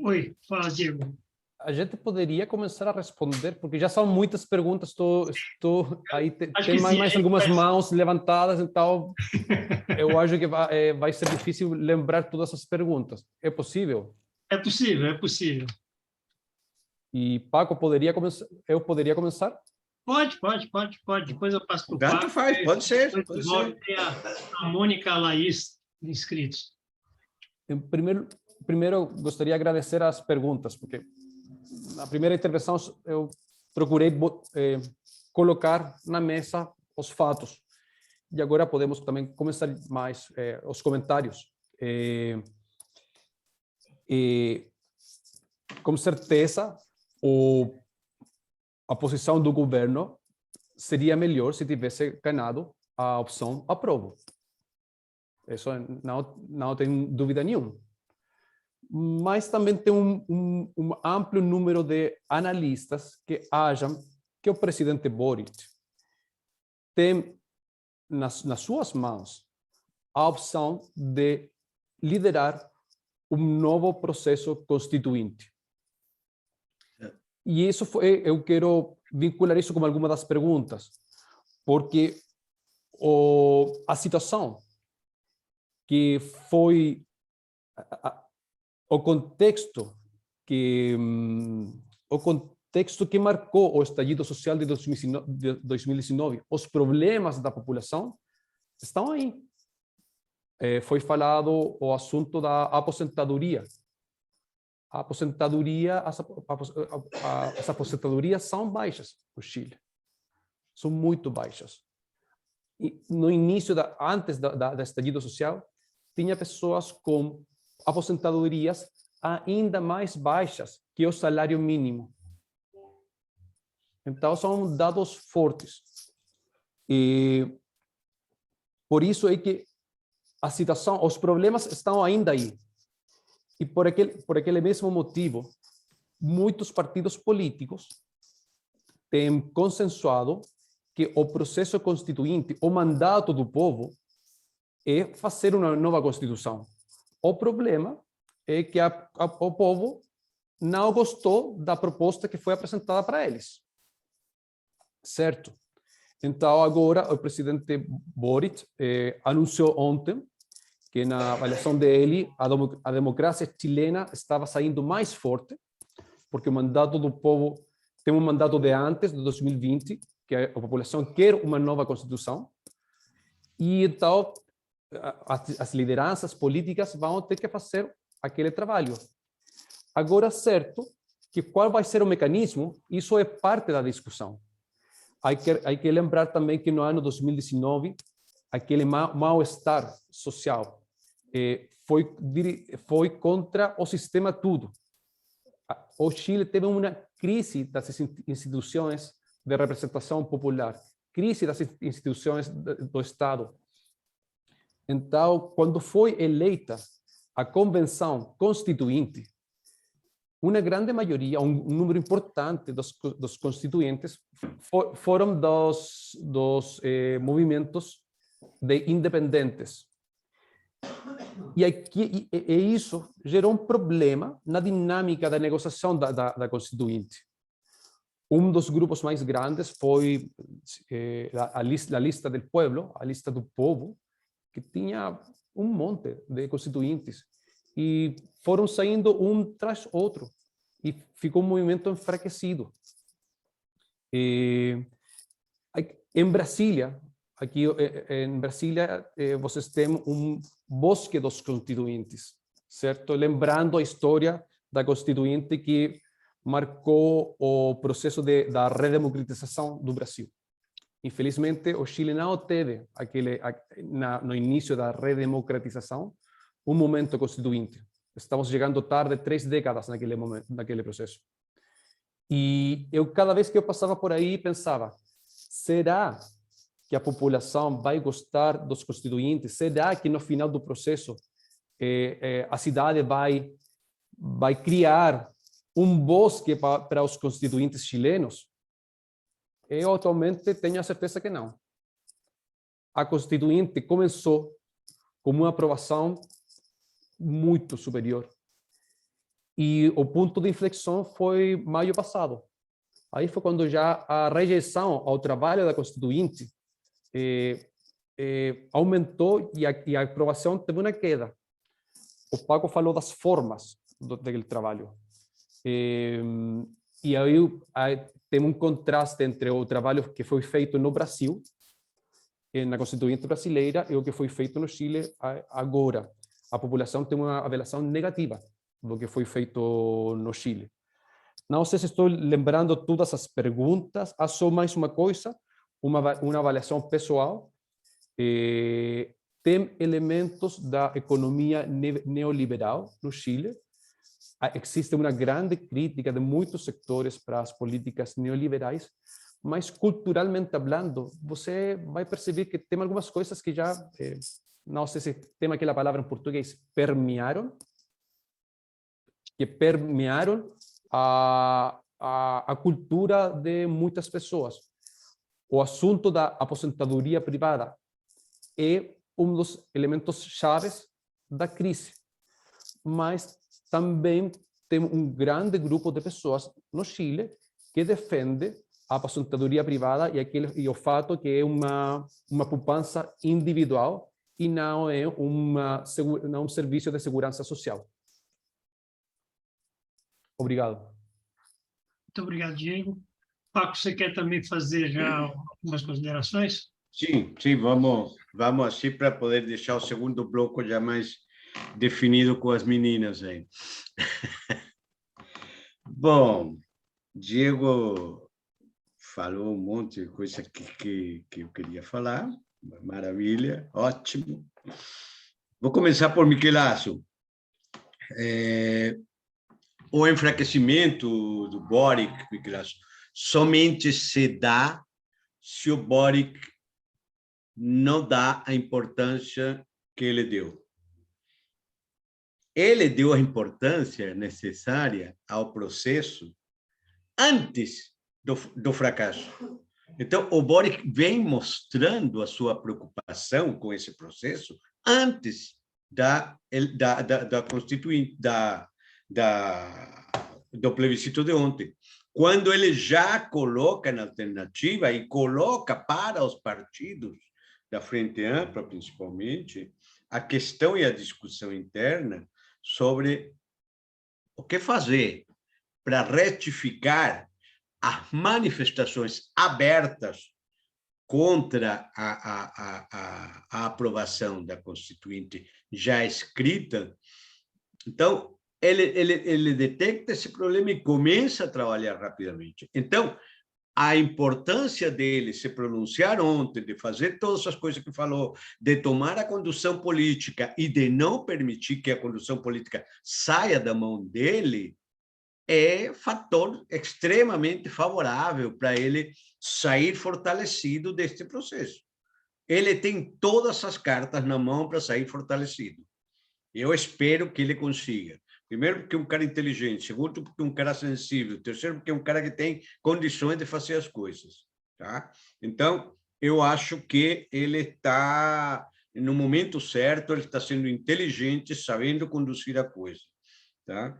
Oi, fala, Diego. A gente poderia começar a responder, porque já são muitas perguntas, aí tem mais algumas mãos levantadas, então eu acho que vai ser difícil lembrar todas as perguntas. É possível? É possível, é possível. E Paco, eu poderia começar? Pode. Depois eu passo para o Tanto Paco. faz, pode ser. Depois tem a Mônica Laís inscritos. Primeiro, gostaria de agradecer as perguntas, porque na primeira intervenção eu procurei colocar na mesa os fatos. E agora podemos também começar mais os comentários. Com certeza, a posição do governo seria melhor se tivesse ganhado a opção aprovo. Isso não tem dúvida nenhuma. Mas também tem um amplo número de analistas que acham que o presidente Boric tem nas suas mãos a opção de liderar um novo processo constituinte. E isso eu quero vincular isso com alguma das perguntas, porque a situação que foi o contexto que marcou o estallido social de 2019, os problemas da população estão aí. Foi falado o assunto da aposentadoria. As aposentadorias são baixas no Chile. São muito baixas. E no início, antes da estallido social, tinha pessoas com aposentadorias ainda mais baixas que o salário mínimo. Então, são dados fortes. E por isso é que a situação, os problemas estão ainda aí. E por aquele mesmo motivo, muitos partidos políticos têm consensuado que o processo constituinte, o mandato do povo, é fazer uma nova Constituição. O problema é que o povo não gostou da proposta que foi apresentada para eles. Certo? Então, agora, o presidente Boric anunciou ontem que na avaliação dele, a democracia chilena estava saindo mais forte, porque o mandato do povo tem um mandato de antes, de 2020, que a população quer uma nova Constituição, e então as lideranças políticas vão ter que fazer aquele trabalho. Agora, certo, que qual vai ser o mecanismo, isso é parte da discussão. Hay que lembrar também que no ano 2019, aquele mal-estar social foi contra o sistema tudo. O Chile teve uma crise das instituições de representação popular, crise das instituições do Estado. Então, quando foi eleita a Convenção Constituinte, uma grande maioria, um número importante dos constituintes foram dos movimentos de independentes. E isso gerou um problema na dinâmica da negociação da Constituinte. Um dos grupos mais grandes foi a lista do povo, a lista do povo, que tinha um monte de constituintes. E foram saindo um tras outro. E ficou um movimento enfraquecido. Em Brasília, aqui em Brasília, vocês têm um bosque dos constituintes, certo? Lembrando a história da Constituinte que marcou o processo da redemocratização do Brasil. Infelizmente, o Chile não teve no início da redemocratização um momento constituinte. Estamos chegando tarde, 3 décadas naquele processo. E cada vez que eu passava por aí, pensava, será que a população vai gostar dos constituintes? Será que no final do processo a cidade vai criar um bosque para os constituintes chilenos? Eu atualmente tenho a certeza que não. A Constituinte começou com uma aprovação muito superior. E o ponto de inflexão foi maio passado. Aí foi quando já a rejeição ao trabalho da Constituinte aumentou e a aprovação teve uma queda. O Paco falou das formas daquele trabalho. E aí tem um contraste entre o trabalho que foi feito no Brasil, na Constituinte brasileira, e o que foi feito no Chile agora. A população tem uma avaliação negativa do que foi feito no Chile. Não sei se estou lembrando todas as perguntas. Há só mais uma coisa, uma avaliação pessoal. Tem elementos da economia neoliberal no Chile. Existe uma grande crítica de muitos setores para as políticas neoliberais, mas culturalmente falando, você vai perceber que tem algumas coisas que já, não sei se tem aquela palavra em português, permearam a cultura de muitas pessoas. O assunto da aposentadoria privada é um dos elementos chaves da crise, mas também tem um grande grupo de pessoas no Chile que defende a aposentadoria privada e o fato que é uma poupança individual e não é um serviço de segurança social. Obrigado. Muito obrigado, Diego. Paco, você quer também fazer já algumas considerações? Sim, vamos assim para poder deixar o segundo bloco já mais definido com as meninas aí. Bom, Diego falou um monte de coisa que eu queria falar. Maravilha, ótimo. Vou começar por Michelasso. O enfraquecimento do Boric, Michelasso, somente se dá se o Boric não dá a importância que ele deu. Ele deu a importância necessária ao processo antes do fracasso. Então, o Boric vem mostrando a sua preocupação com esse processo antes do plebiscito de ontem, quando ele já coloca na alternativa e coloca para os partidos da Frente Ampla, principalmente, a questão e a discussão interna sobre o que fazer para retificar as manifestações abertas contra a aprovação da Constituinte já escrita. Então, ele detecta esse problema e começa a trabalhar rapidamente. Então, a importância dele se pronunciar ontem, de fazer todas as coisas que falou, de tomar a condução política e de não permitir que a condução política saia da mão dele, é fator extremamente favorável para ele sair fortalecido deste processo. Ele tem todas as cartas na mão para sair fortalecido. Eu espero que ele consiga. Primeiro, porque é um cara inteligente. Segundo, porque é um cara sensível. Terceiro, porque é um cara que tem condições de fazer as coisas. Tá? Então, eu acho que ele está no momento certo, ele está sendo inteligente, sabendo conduzir a coisa. Tá?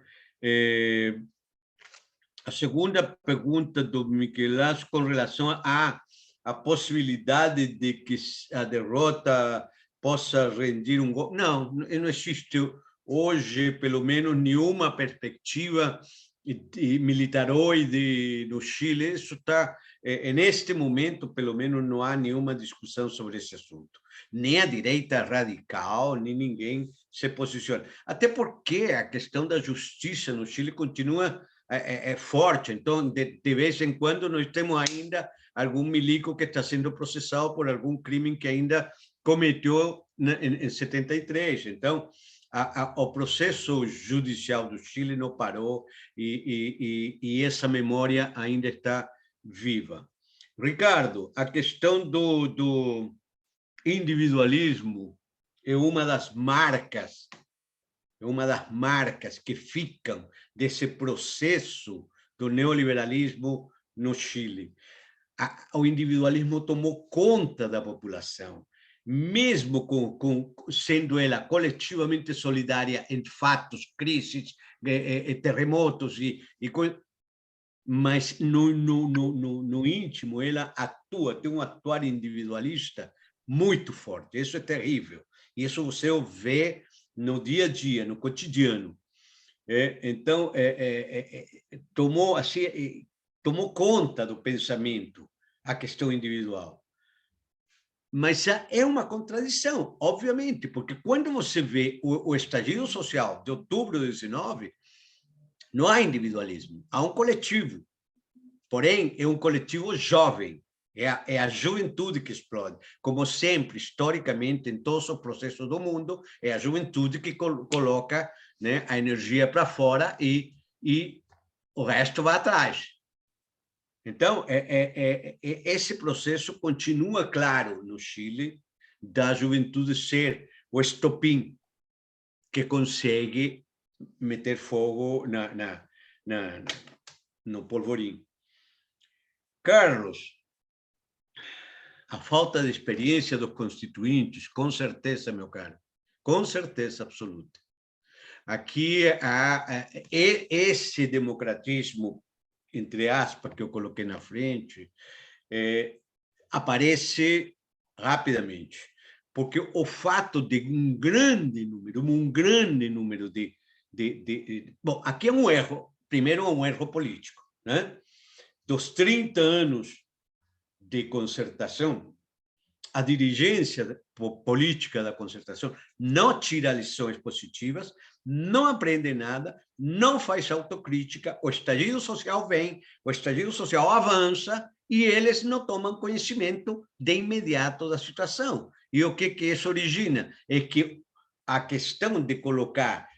A segunda pergunta do Michelasso com relação à possibilidade de que a derrota possa rendir um golpe. Não existe hoje, pelo menos, nenhuma perspectiva militaroide no Chile. Isso está, neste momento, pelo menos, não há nenhuma discussão sobre esse assunto. Nem a direita radical, nem ninguém se posiciona. Até porque a questão da justiça no Chile continua forte. Então, de vez em quando, nós temos ainda algum milico que está sendo processado por algum crime que ainda cometeu em 73. Então, o processo judicial do Chile não parou e essa memória ainda está viva. Ricardo, a questão do individualismo é uma das marcas que ficam desse processo do neoliberalismo no Chile. O individualismo tomou conta da população, mesmo sendo ela coletivamente solidária em fatos, crises, terremotos, mas no íntimo ela tem um atuar individualista muito forte. Isso é terrível. E isso você vê no dia a dia, no cotidiano. Então, tomou assim, tomou conta do pensamento a questão individual. Mas é uma contradição, obviamente, porque quando você vê o estallido social de outubro de 19, não há individualismo, há um coletivo. Porém, é um coletivo jovem, é a juventude que explode. Como sempre, historicamente, em todos os processos do mundo, é a juventude que coloca, né, a energia para fora e o resto vai atrás. Então, esse processo continua claro no Chile, da juventude ser o estopim que consegue meter fogo no polvorim. Carlos, a falta de experiência dos constituintes, com certeza, meu caro, com certeza absoluta. Aqui, esse democratismo, entre aspas, que eu coloquei na frente, aparece rapidamente, porque o fato de um grande número de... Bom, aqui é um erro, primeiro é um erro político, né? Dos 30 anos de concertação, a dirigência política da concertação não tira lições positivas, não aprende nada, não faz autocrítica, o estallido social vem, o estallido social avança e eles não tomam conhecimento de imediato da situação. E o que isso origina? É que a questão de colocar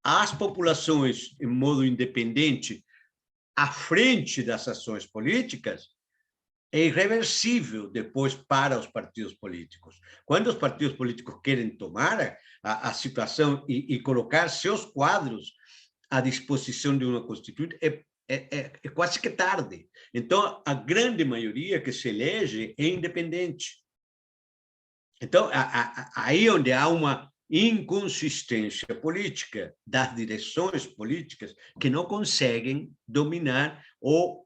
as populações em modo independente à frente das ações políticas é irreversível depois para os partidos políticos. Quando os partidos políticos querem tomar a situação e colocar seus quadros à disposição de uma Constituinte, é quase que tarde. Então, a grande maioria que se elege é independente. Então, aí onde há uma inconsistência política das direções políticas que não conseguem dominar ou,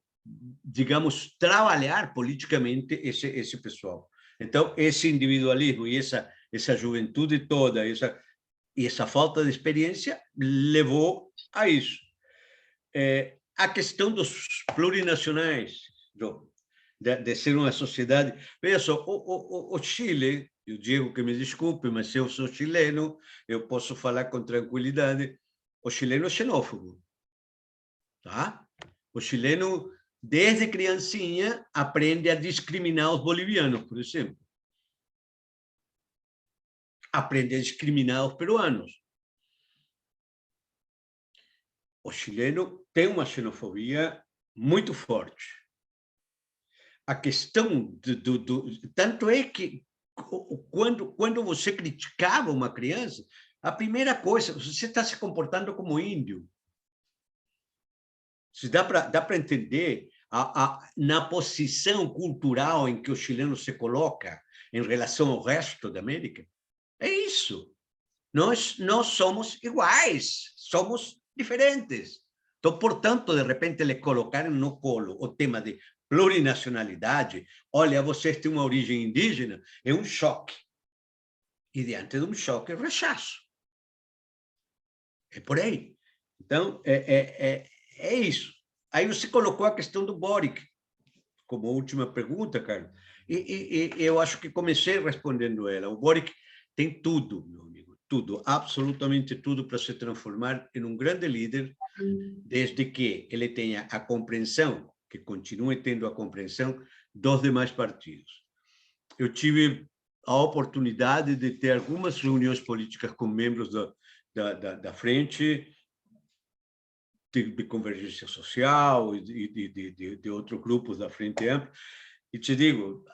digamos, trabalhar politicamente esse pessoal. Então, esse individualismo e essa juventude toda, essa falta de experiência levou a isso. A questão dos plurinacionais, de ser uma sociedade... Veja só, o Chile, eu digo que me desculpe, mas se eu sou chileno, eu posso falar com tranquilidade, o chileno é xenófobo. Tá? O chileno, desde criancinha, aprende a discriminar os bolivianos, por exemplo. Aprende a discriminar os peruanos. O chileno tem uma xenofobia muito forte. A questão tanto é que quando você criticava uma criança, a primeira coisa, você está se comportando como índio. Se dá para entender na posição cultural em que o chileno se coloca em relação ao resto da América. É isso. Nós somos iguais, somos diferentes. Então, portanto, de repente, eles colocaram no colo o tema de plurinacionalidade. Olha, vocês têm uma origem indígena, é um choque. E diante de um choque, rechaço. É por aí. Então, é isso. Aí você colocou a questão do Boric como última pergunta, Carlos. E eu acho que comecei respondendo ela. O Boric tem tudo, meu amigo, tudo, absolutamente tudo para se transformar em um grande líder, desde que ele tenha a compreensão, que continue tendo a compreensão dos demais partidos. Eu tive a oportunidade de ter algumas reuniões políticas com membros da frente, de Convergência Social e de outros grupos da Frente Ampla, e te digo,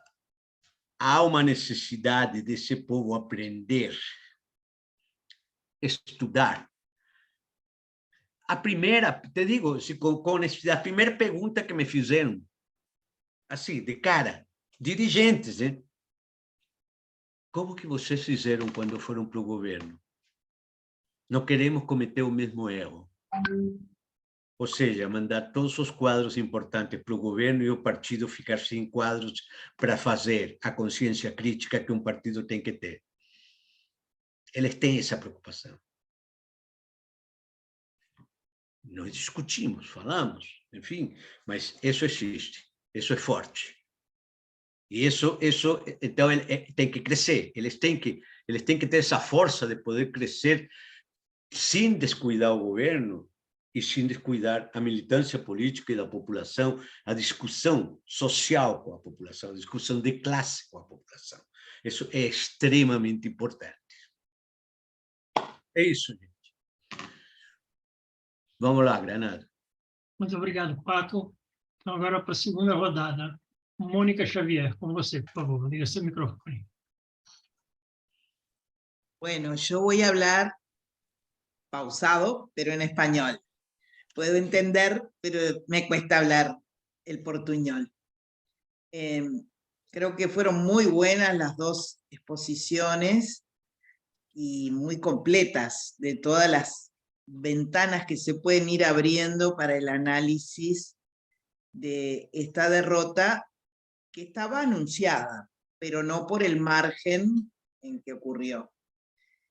há uma necessidade desse povo aprender, estudar. A primeira, te digo, com honestidade, a primeira pergunta que me fizeram, assim, de cara, dirigentes, hein? Como que vocês fizeram quando foram para o governo? Não queremos cometer o mesmo erro. Ou seja, mandar todos os quadros importantes para o governo e o partido ficar sem quadros para fazer a consciência crítica que um partido tem que ter. Eles têm essa preocupação. Nós discutimos, falamos. enfim, mas isso existe, isso é forte. E isso então, tem que crescer, eles têm que ter essa força de poder crescer sem descuidar o governo e sem descuidar a militância política e da população, a discussão social com a população, a discussão de classe com a população. Isso é extremamente importante. É isso, gente. Vamos lá, Granado. Muito obrigado, Paco. Então, agora para a segunda rodada. Mônica Xavier, com você, por favor. Liga seu microfone. Bueno, yo voy a hablar pausado, pero en español. Puedo entender, pero me cuesta hablar el portuñol. Creo que fueron muy buenas las dos exposiciones y muy completas de todas las ventanas que se pueden ir abriendo para el análisis de esta derrota que estaba anunciada, pero no por el margen en que ocurrió.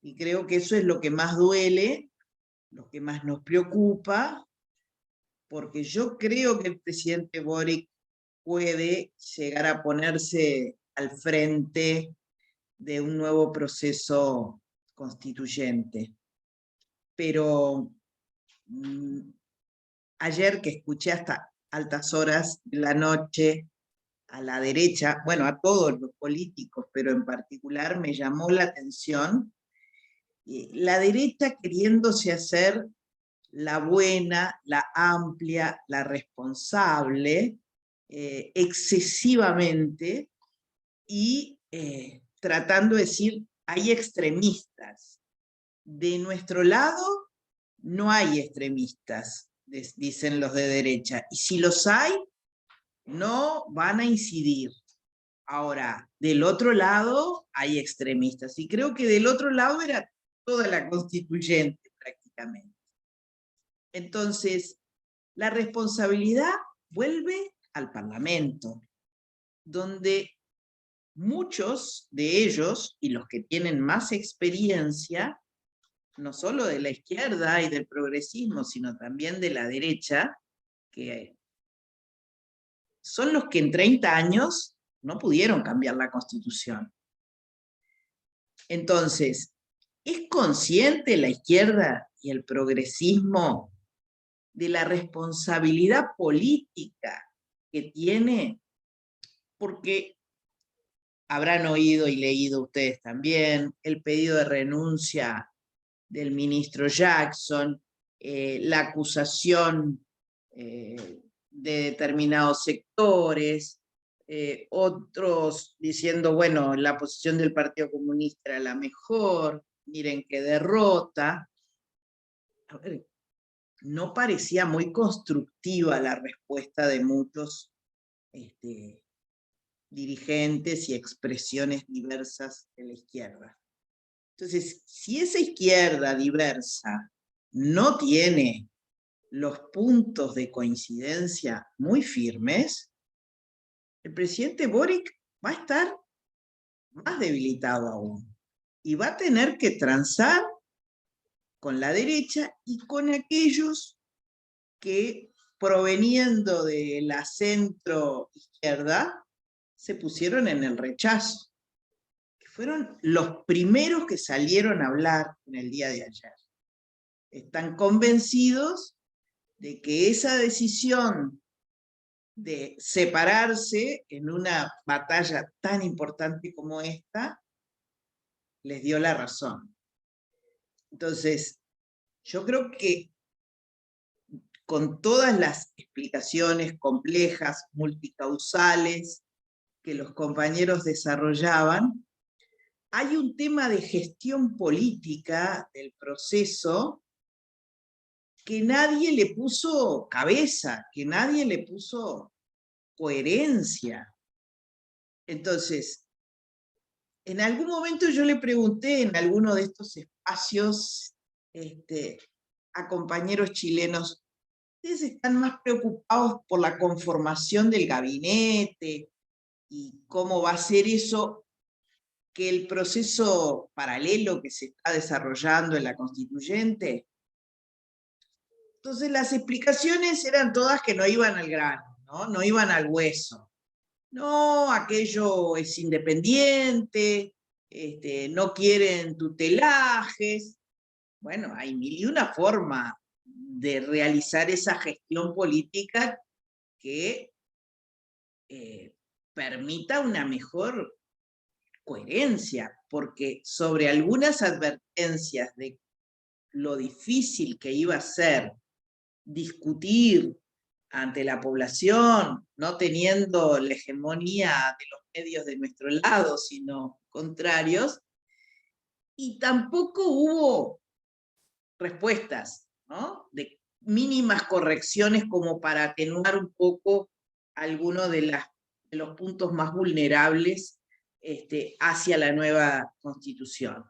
Y creo que eso es lo que más duele, lo que más nos preocupa, porque yo creo que el presidente Boric puede llegar a ponerse al frente de un nuevo proceso constituyente. Pero ayer que escuché hasta altas horas de la noche a la derecha, bueno, a todos los políticos, pero en particular me llamó la atención la derecha queriéndose hacer la buena, la amplia, la responsable, excesivamente, y tratando de decir, hay extremistas. De nuestro lado no hay extremistas, dicen los de derecha, y si los hay, no van a incidir. Ahora, del otro lado hay extremistas, y creo que del otro lado era toda la constituyente prácticamente. Entonces, la responsabilidad vuelve al Parlamento, donde muchos de ellos, y los que tienen más experiencia, no solo de la izquierda y del progresismo, sino también de la derecha, que son los que en 30 años no pudieron cambiar la Constitución. Entonces, ¿es consciente la izquierda y el progresismo de la responsabilidad política que tiene? Porque habrán oído y leído ustedes también el pedido de renuncia del ministro Jackson, la acusación de determinados sectores, otros diciendo, bueno, la posición del Partido Comunista era la mejor, miren qué derrota. A ver, no parecía muy constructiva la respuesta de muchos dirigentes y expresiones diversas de la izquierda. Entonces, si esa izquierda diversa no tiene los puntos de coincidencia muy firmes, el presidente Boric va a estar más debilitado aún y va a tener que transar con la derecha y con aquellos que, proveniendo de la centro izquierda, se pusieron en el rechazo, que fueron los primeros que salieron a hablar en el día de ayer. Están convencidos de que esa decisión de separarse en una batalla tan importante como esta les dio la razón. Entonces, yo creo que con todas las explicaciones complejas, multicausales, que los compañeros desarrollaban, hay un tema de gestión política del proceso que nadie le puso cabeza, que nadie le puso coherencia. Entonces, en algún momento yo le pregunté en alguno de estos espacios a compañeros chilenos, ¿ustedes están más preocupados por la conformación del gabinete y cómo va a ser eso que el proceso paralelo que se está desarrollando en la constituyente? Entonces las explicaciones eran todas que no iban al grano, ¿no? No iban al hueso. No, aquello es independiente, no quieren tutelajes. Bueno, hay mil y una forma de realizar esa gestión política que permita una mejor coherencia, porque sobre algunas advertencias de lo difícil que iba a ser discutir ante la población, no teniendo la hegemonía de los medios de nuestro lado, sino contrarios, y tampoco hubo respuestas, ¿no? De mínimas correcciones como para atenuar un poco algunos de los puntos más vulnerables hacia la nueva Constitución.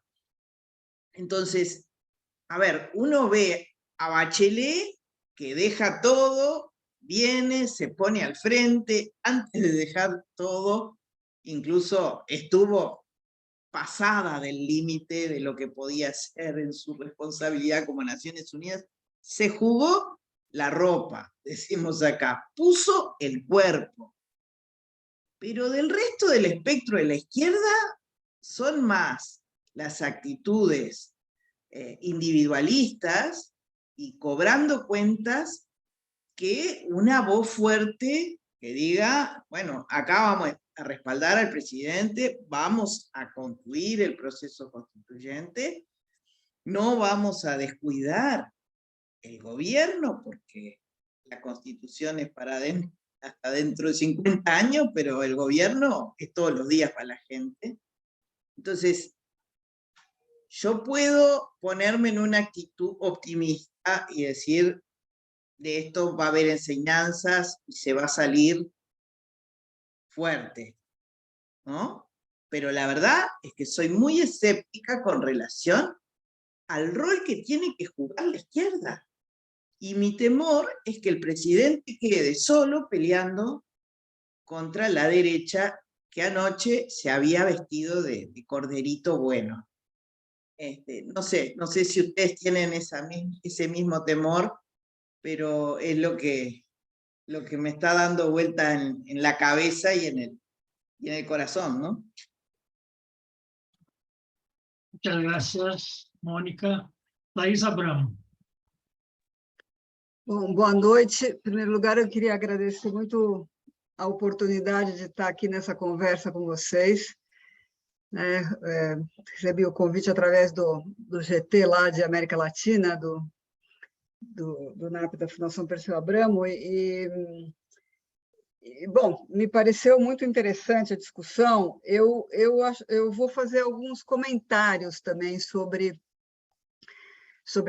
Entonces, a ver, uno ve a Bachelet que deja todo, viene, se pone al frente, antes de dejar todo, incluso estuvo pasada del límite de lo que podía ser en su responsabilidad como Naciones Unidas, se jugó la ropa, decimos acá, puso el cuerpo. Pero del resto del espectro de la izquierda son más las actitudes individualistas y cobrando cuentas que una voz fuerte que diga, bueno, acá vamos a respaldar al presidente, vamos a concluir el proceso constituyente, no vamos a descuidar el gobierno, porque la Constitución es para hasta dentro de 50 años, pero el gobierno es todos los días para la gente. Entonces, yo puedo ponerme en una actitud optimista y decir, de esto va a haber enseñanzas y se va a salir fuerte, ¿no? Pero la verdad es que soy muy escéptica con relación al rol que tiene que jugar la izquierda. Y mi temor es que el presidente quede solo peleando contra la derecha que anoche se había vestido de corderito bueno. No sé si ustedes tienen ese mismo temor, pero es lo que me está dando vuelta en la cabeza y en el corazón, ¿no? Muchas gracias, Mônica. Thaís Abramo. Bom, boa noite. Em primeiro lugar, eu queria agradecer muito a oportunidade de estar aqui nessa conversa com vocês. Recebi o convite através do GT lá de América Latina, do NAP da Fundação Perseu Abramo, bom, me pareceu muito interessante a discussão. Eu vou fazer alguns comentários também sobre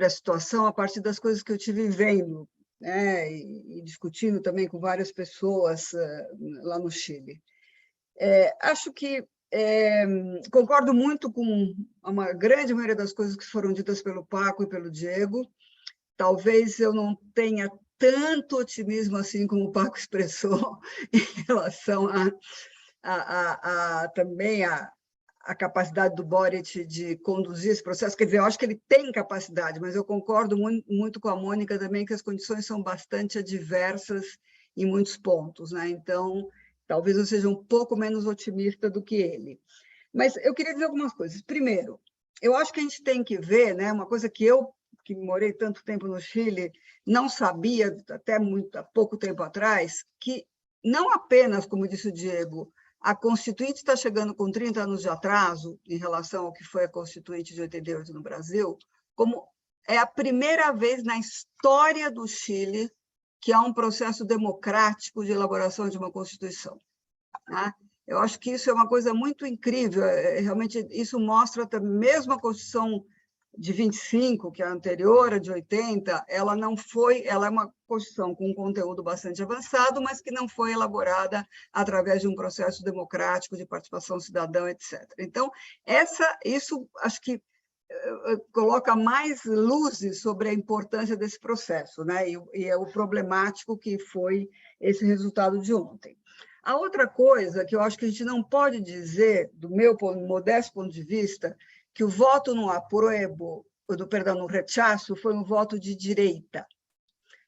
a situação a partir das coisas que eu tive vendo, né, e discutindo também com várias pessoas lá no Chile. Acho que concordo muito com uma grande maioria das coisas que foram ditas pelo Paco e pelo Diego. Talvez eu não tenha tanto otimismo assim como o Paco expressou em relação também a capacidade do Boric de conduzir esse processo. Quer dizer, eu acho que ele tem capacidade, mas eu concordo muito com a Mônica também que as condições são bastante adversas em muitos pontos, né? Então, talvez eu seja um pouco menos otimista do que ele. Mas eu queria dizer algumas coisas. Primeiro, eu acho que a gente tem que ver, né, uma coisa que eu, que morei tanto tempo no Chile, não sabia, até há pouco tempo atrás, que não apenas, como disse o Diego, a Constituinte está chegando com 30 anos de atraso em relação ao que foi a Constituinte de 88 no Brasil, como é a primeira vez na história do Chile que há um processo democrático de elaboração de uma Constituição. Né? Eu acho que isso é uma coisa muito incrível, realmente isso mostra até mesmo a Constituição de 25, que é a anterior, a de 80, ela é uma Constituição com um conteúdo bastante avançado, mas que não foi elaborada através de um processo democrático de participação cidadã, etc. Então, isso acho que coloca mais luzes sobre a importância desse processo, né? E é o problemático que foi esse resultado de ontem. A outra coisa que eu acho que a gente não pode dizer, do meu modesto ponto de vista, que o voto no apruebo, no rechaço, foi um voto de direita.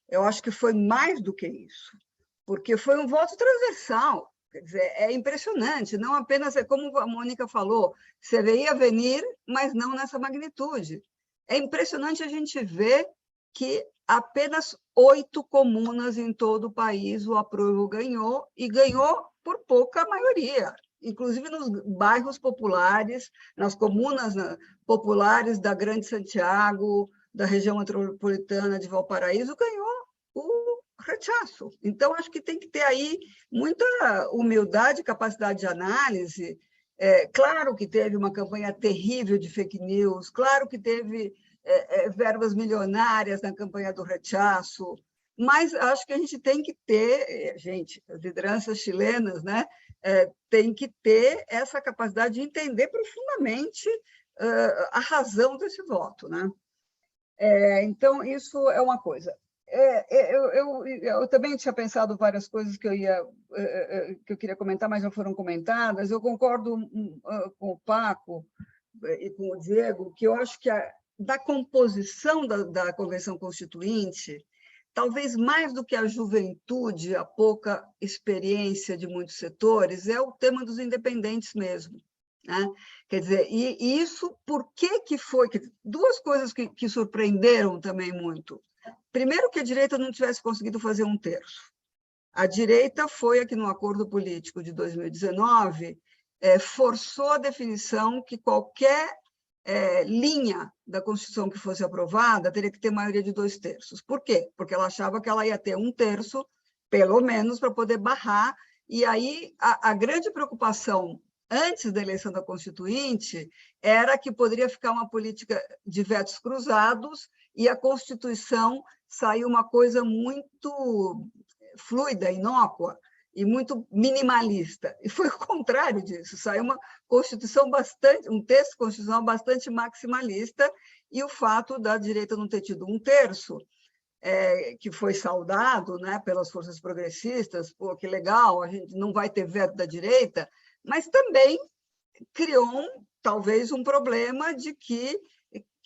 eu acho que foi mais do que isso, porque foi um voto transversal. Quer dizer, é impressionante, não apenas, como a Mônica falou, se veía venir, mas não nessa magnitude. É impressionante a gente ver que apenas 8 comunas em todo o país o Aprove ganhou, e ganhou por pouca maioria, inclusive nos bairros populares, nas comunas populares da Grande Santiago, da região metropolitana de Valparaíso, ganhou o rechaço. Então, acho que tem que ter aí muita humildade, capacidade de análise. Claro que teve uma campanha terrível de fake news, claro que teve verbas milionárias na campanha do rechaço, mas acho que a gente tem que ter, as lideranças chilenas, né, tem que ter essa capacidade de entender profundamente a razão desse voto, né? Então, isso é uma coisa. Eu também tinha pensado várias coisas que eu queria comentar, mas já foram comentadas. Eu concordo com o Paco e com o Diego, que eu acho que da composição da Convenção Constituinte, talvez mais do que a juventude, a pouca experiência de muitos setores, é o tema dos independentes mesmo. Né? Quer dizer, e isso, por que foi? Duas coisas que surpreenderam também muito. Primeiro, que a direita não tivesse conseguido fazer 1/3. A direita foi aqui no acordo político de 2019, forçou a definição que qualquer linha da Constituição que fosse aprovada teria que ter maioria de 2/3. Por quê? Porque ela achava que ela ia ter 1/3, pelo menos, para poder barrar. E aí a grande preocupação antes da eleição da Constituinte era que poderia ficar uma política de vetos cruzados e a Constituição saiu uma coisa muito fluida, inócua e muito minimalista. E foi o contrário disso, saiu uma Constituição um texto constitucional bastante maximalista, e o fato da direita não ter tido 1/3, que foi saudado, né, pelas forças progressistas, pô, que legal, a gente não vai ter veto da direita, mas também criou talvez um problema de que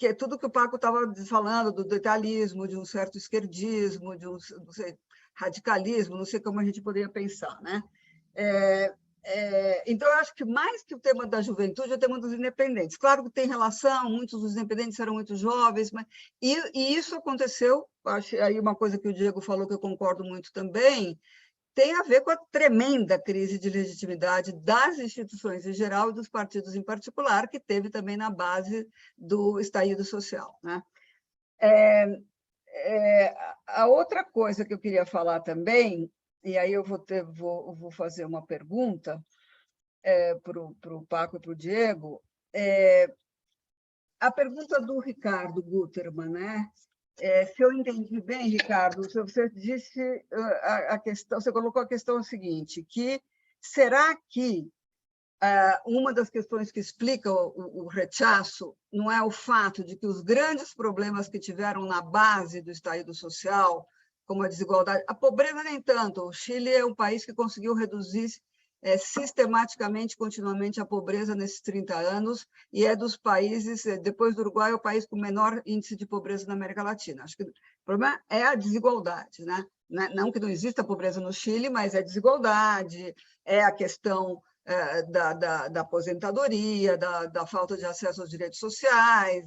é tudo que o Paco estava falando, do detalhismo, de um certo esquerdismo, de um não sei, radicalismo, não sei como a gente poderia pensar. Né? Então, eu acho que mais que o tema da juventude é o tema dos independentes. Claro que tem relação, muitos dos independentes eram muito jovens, e isso aconteceu, acho aí uma coisa que o Diego falou que eu concordo muito também, tem a ver com a tremenda crise de legitimidade das instituições em geral e dos partidos em particular, que teve também na base do estallido social. Né? A outra coisa que eu queria falar também, e aí eu vou fazer uma pergunta para o Paco e para o Diego, a pergunta do Ricardo Guterman, né? Se eu entendi bem, Ricardo, você disse a questão, você colocou a questão seguinte, que será que uma das questões que explica o rechaço não é o fato de que os grandes problemas que tiveram na base do estallido social, como a desigualdade, a pobreza nem tanto, o Chile é um país que conseguiu reduzir sistematicamente, continuamente, a pobreza nesses 30 anos, e é dos países, depois do Uruguai, é o país com menor índice de pobreza na América Latina. Acho que o problema é a desigualdade, né? Não que não exista pobreza no Chile, mas é a desigualdade, é a questão da aposentadoria, da falta de acesso aos direitos sociais,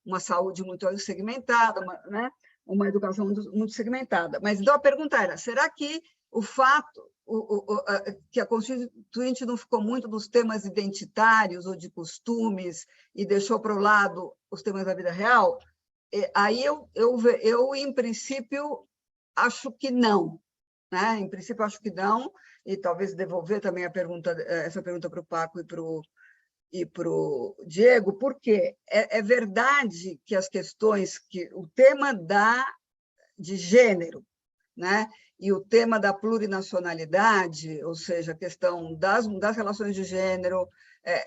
uma saúde muito segmentada, né? Uma educação muito segmentada. Mas então a pergunta era, será que o fato que a Constituinte não ficou muito nos temas identitários ou de costumes e deixou para o lado os temas da vida real? Aí eu em princípio, acho que não. Né? Em princípio, acho que não, e talvez devolver também essa pergunta para o Paco e para o Diego, porque é verdade que as questões, que o tema de gênero, né? E o tema da plurinacionalidade, ou seja, a questão das relações de gênero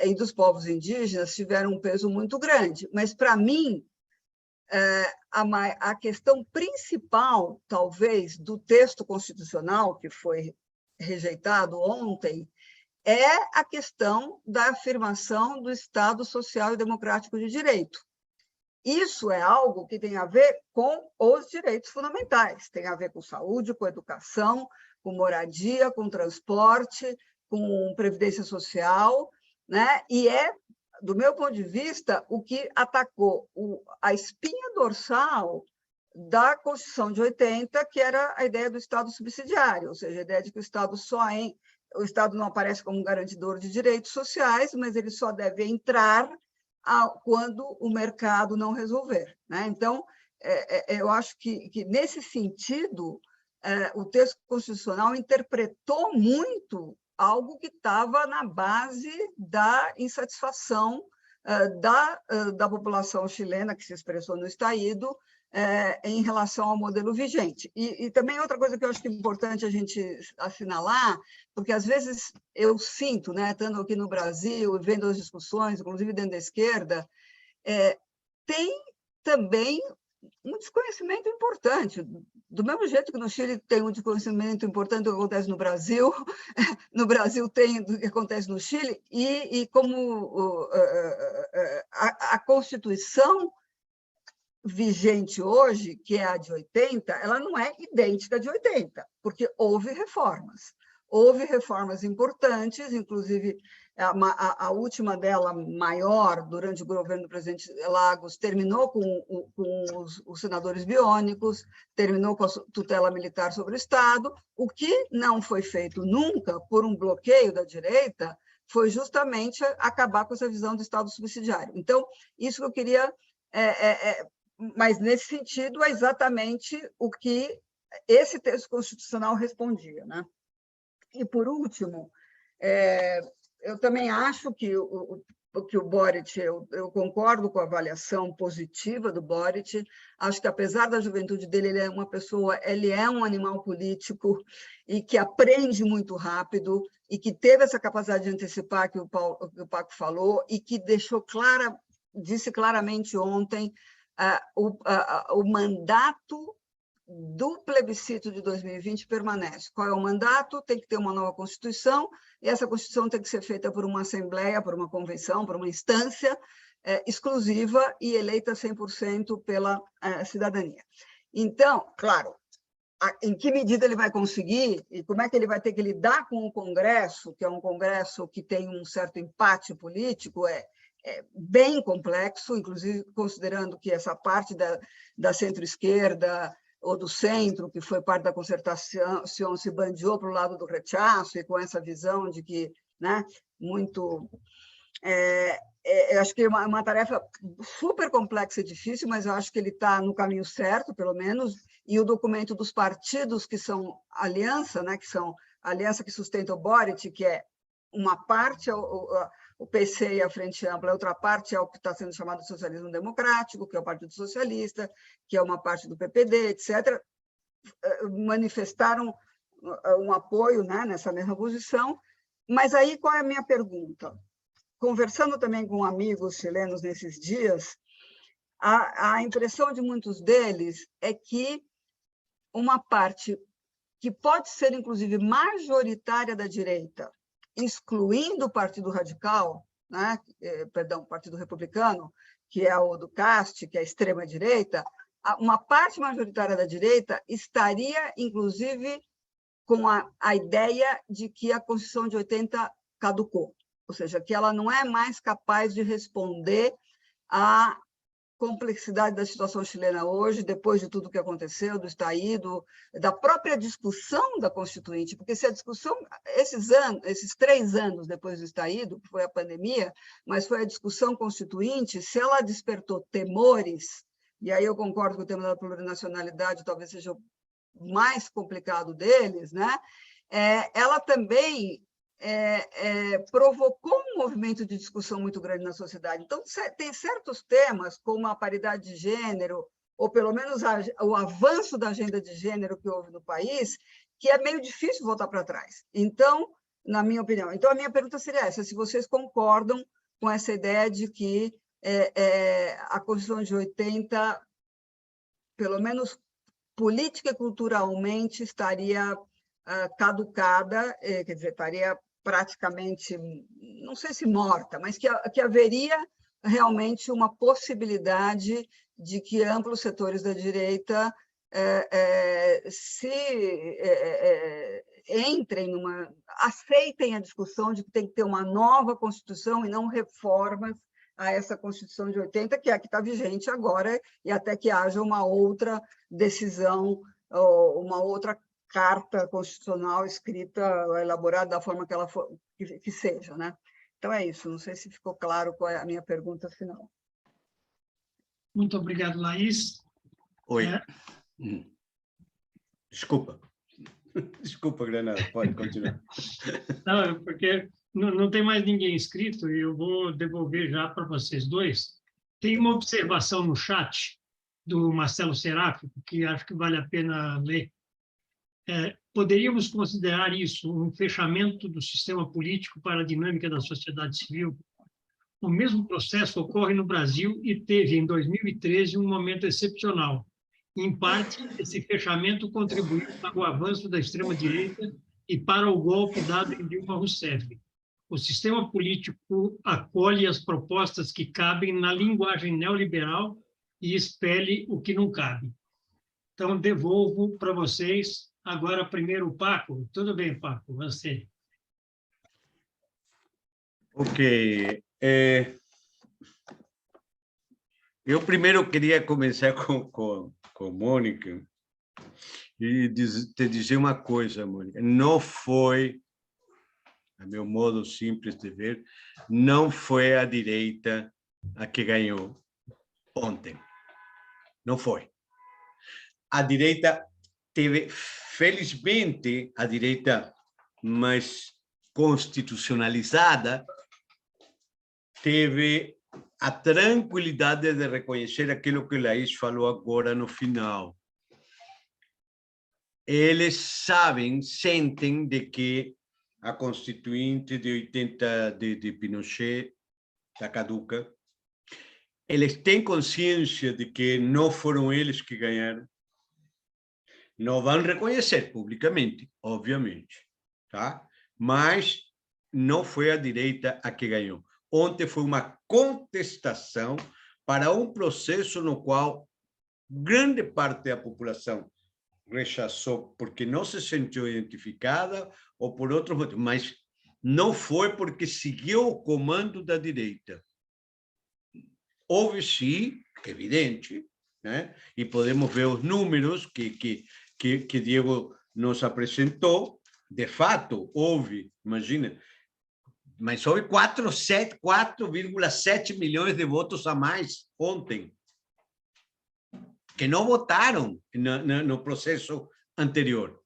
e dos povos indígenas, tiveram um peso muito grande. Mas, para mim, a questão principal, talvez, do texto constitucional, que foi rejeitado ontem, é a questão da afirmação do Estado Social e Democrático de Direito. isso é algo que tem a ver com os direitos fundamentais, tem a ver com saúde, com educação, com moradia, com transporte, com previdência social, né? E do meu ponto de vista, o que atacou a espinha dorsal da Constituição de 80, que era a ideia do Estado subsidiário, ou seja, a ideia de que o Estado não aparece como um garantidor de direitos sociais, mas ele só deve entrar quando o mercado não resolver, né? Então, eu acho que nesse sentido, o texto constitucional interpretou muito algo que estava na base da insatisfação da população chilena, que se expressou no Estaído, em relação ao modelo vigente. E também outra coisa que eu acho que é importante a gente assinalar, porque às vezes eu sinto, né, estando aqui no Brasil, vendo as discussões, inclusive dentro da esquerda, tem também um desconhecimento importante. Do mesmo jeito que no Chile tem um desconhecimento importante do que acontece no Brasil tem do que acontece no Chile, e como a Constituição vigente hoje, que é a de 80, ela não é idêntica à de 80, porque houve reformas importantes, inclusive a última dela, maior, durante o governo do presidente Lagos, terminou com os senadores biônicos, terminou com a tutela militar sobre o Estado. O que não foi feito nunca, por um bloqueio da direita, foi justamente acabar com essa visão do Estado subsidiário. Então, isso que eu queria... mas, nesse sentido, é exatamente o que esse texto constitucional respondia, né? E, por último, eu também acho que o Boric, eu concordo com a avaliação positiva do Boric, acho que, apesar da juventude dele, ele é um animal político e que aprende muito rápido e que teve essa capacidade de antecipar que o Paco falou e que disse claramente ontem o mandato do plebiscito de 2020 permanece. Qual é o mandato? Tem que ter uma nova Constituição, e essa Constituição tem que ser feita por uma Assembleia, por uma Convenção, por uma instância exclusiva e eleita 100% pela cidadania. Então, claro, em que medida ele vai conseguir e como é que ele vai ter que lidar com o Congresso, que é um Congresso que tem um certo empate político, é bem complexo, inclusive considerando que essa parte da centro-esquerda ou do centro, que foi parte da concertação, se bandeou para o lado do rechaço, e com essa visão de que, né, muito... eu acho que é uma tarefa super complexa e difícil, mas eu acho que ele está no caminho certo, pelo menos, e o documento dos partidos que são aliança, né, que são a aliança que sustenta o Boric, que é uma parte... o PC e a Frente Ampla, a outra parte é o que está sendo chamado de socialismo democrático, que é o Partido Socialista, que é uma parte do PPD, etc., manifestaram um apoio, né, nessa mesma posição. Mas aí qual é a minha pergunta? Conversando também com amigos chilenos nesses dias, a impressão de muitos deles é que uma parte que pode ser, inclusive, majoritária da direita, excluindo o Partido Radical, né? O Partido Republicano, que é o do Cast, que é a extrema-direita, uma parte majoritária da direita estaria, inclusive, com a ideia de que a Constituição de 80 caducou, ou seja, que ela não é mais capaz de responder à complexidade da situação chilena hoje, depois de tudo que aconteceu, do Estaído, da própria discussão da Constituinte, porque se a discussão, esses 3 anos depois do Estaído, que foi a pandemia, mas foi a discussão constituinte, se ela despertou temores, e aí eu concordo que o tema da plurinacionalidade talvez seja o mais complicado deles, né? Ela também provocou um movimento de discussão muito grande na sociedade. Então, tem certos temas, como a paridade de gênero, ou pelo menos o avanço da agenda de gênero que houve no país, que é meio difícil voltar para trás. Então, na minha opinião, a minha pergunta seria essa, se vocês concordam com essa ideia de que a Constituição de 80, pelo menos política e culturalmente, estaria caducada, quer dizer, estaria praticamente, não sei se morta, mas que haveria realmente uma possibilidade de que amplos setores da direita aceitem a discussão de que tem que ter uma nova Constituição e não reformas a essa Constituição de 80, que é a que está vigente agora, e até que haja uma outra decisão, uma outra carta constitucional escrita, elaborada da forma que ela for, que seja, né? Então, é isso. Não sei se ficou claro qual é a minha pergunta final. Muito obrigado, Laís. Oi. Desculpa. Desculpa, Granada. Pode continuar. Não, porque não tem mais ninguém inscrito e eu vou devolver já para vocês dois. Tem uma observação no chat do Marcelo Seráfico, que acho que vale a pena ler. Poderíamos considerar isso um fechamento do sistema político para a dinâmica da sociedade civil? O mesmo processo ocorre no Brasil e teve, em 2013, um momento excepcional. Em parte, esse fechamento contribuiu para o avanço da extrema-direita e para o golpe dado em Dilma Rousseff. O sistema político acolhe as propostas que cabem na linguagem neoliberal e expele o que não cabe. Então, devolvo para vocês. Agora, primeiro, o Paco. Tudo bem, Paco? Você. Ok. Eu primeiro queria começar com Mônica e te dizer uma coisa, Mônica. Não foi, a meu modo simples de ver, não foi a direita a que ganhou ontem. Não foi. A direita teve, felizmente, a direita mais constitucionalizada teve a tranquilidade de reconhecer aquilo que Laís falou agora no final. Eles sabem, sentem de que a Constituinte de 80 de Pinochet está caduca. Eles têm consciência de que não foram eles que ganharam. Não vão reconhecer publicamente, obviamente, tá? Mas não foi a direita a que ganhou. Ontem foi uma contestação para um processo no qual grande parte da população rechaçou porque não se sentiu identificada ou por outros motivos, mas não foi porque seguiu o comando da direita. Houve, sim, evidente, né? E podemos ver os números que Diego nos apresentou. De fato, houve, imagina, mas houve 4,7 milhões de votos a mais ontem, que não votaram no processo anterior.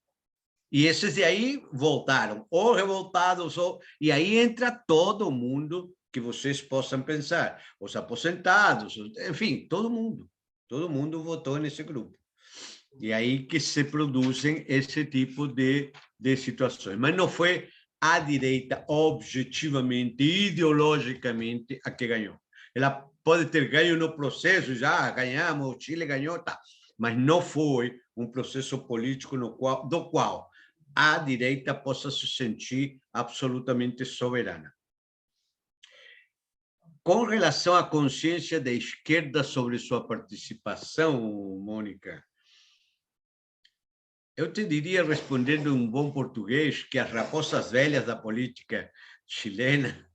E esses de aí voltaram, ou revoltados, e aí entra todo mundo que vocês possam pensar, os aposentados, enfim, todo mundo votou nesse grupo. E aí que se produzem esse tipo de situações. Mas não foi a direita, objetivamente, ideologicamente, a que ganhou. Ela pode ter ganho no processo, já ganhamos, o Chile ganhou, tá. Mas não foi um processo político do qual a direita possa se sentir absolutamente soberana. Com relação à consciência da esquerda sobre sua participação, Mônica, eu te diria, respondendo em um bom português, que as raposas velhas da política chilena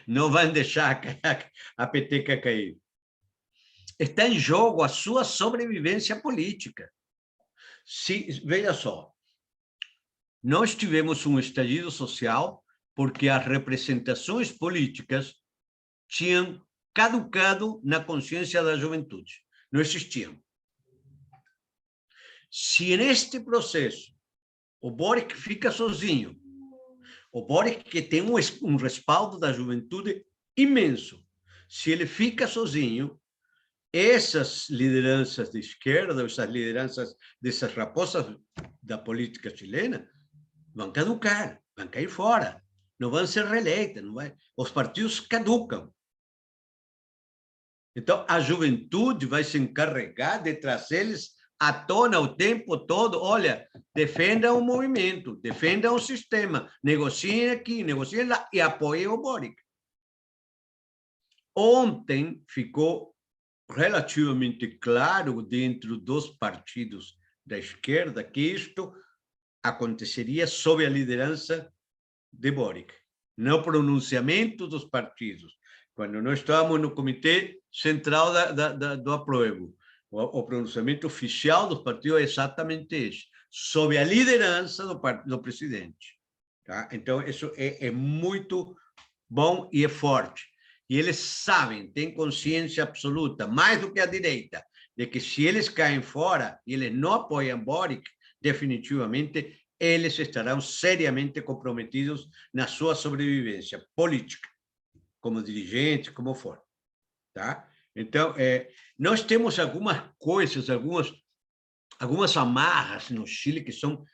não vão deixar a peteca cair. Está em jogo a sua sobrevivência política. Veja só, nós tivemos um estallido social porque as representações políticas tinham caducado na consciência da juventude. Não existiam. Se neste processo o Boric fica sozinho, o Boric que tem um respaldo da juventude imenso, se ele fica sozinho, essas lideranças de esquerda, essas lideranças dessas raposas da política chilena, vão caducar, vão cair fora, não vão ser reeleitas, os partidos caducam. Então, a juventude vai se encarregar de trazer-lhes à tona o tempo todo. Olha, defendam o movimento, defendam o sistema, negociem aqui, negociem lá e apoiem o Boric. ontem ficou relativamente claro dentro dos partidos da esquerda que isto aconteceria sob a liderança de Boric, no pronunciamento dos partidos. Quando nós estávamos no Comitê Central do Aprovo, o pronunciamento oficial dos partidos é exatamente esse, sob a liderança do presidente. Tá? Então, isso é muito bom e é forte. E eles sabem, têm consciência absoluta, mais do que a direita, de que se eles caem fora e eles não apoiam Boric, definitivamente eles estarão seriamente comprometidos na sua sobrevivência política, como dirigente, como for. Tá? Então, nós temos algumas coisas, algumas amarras no Chile que são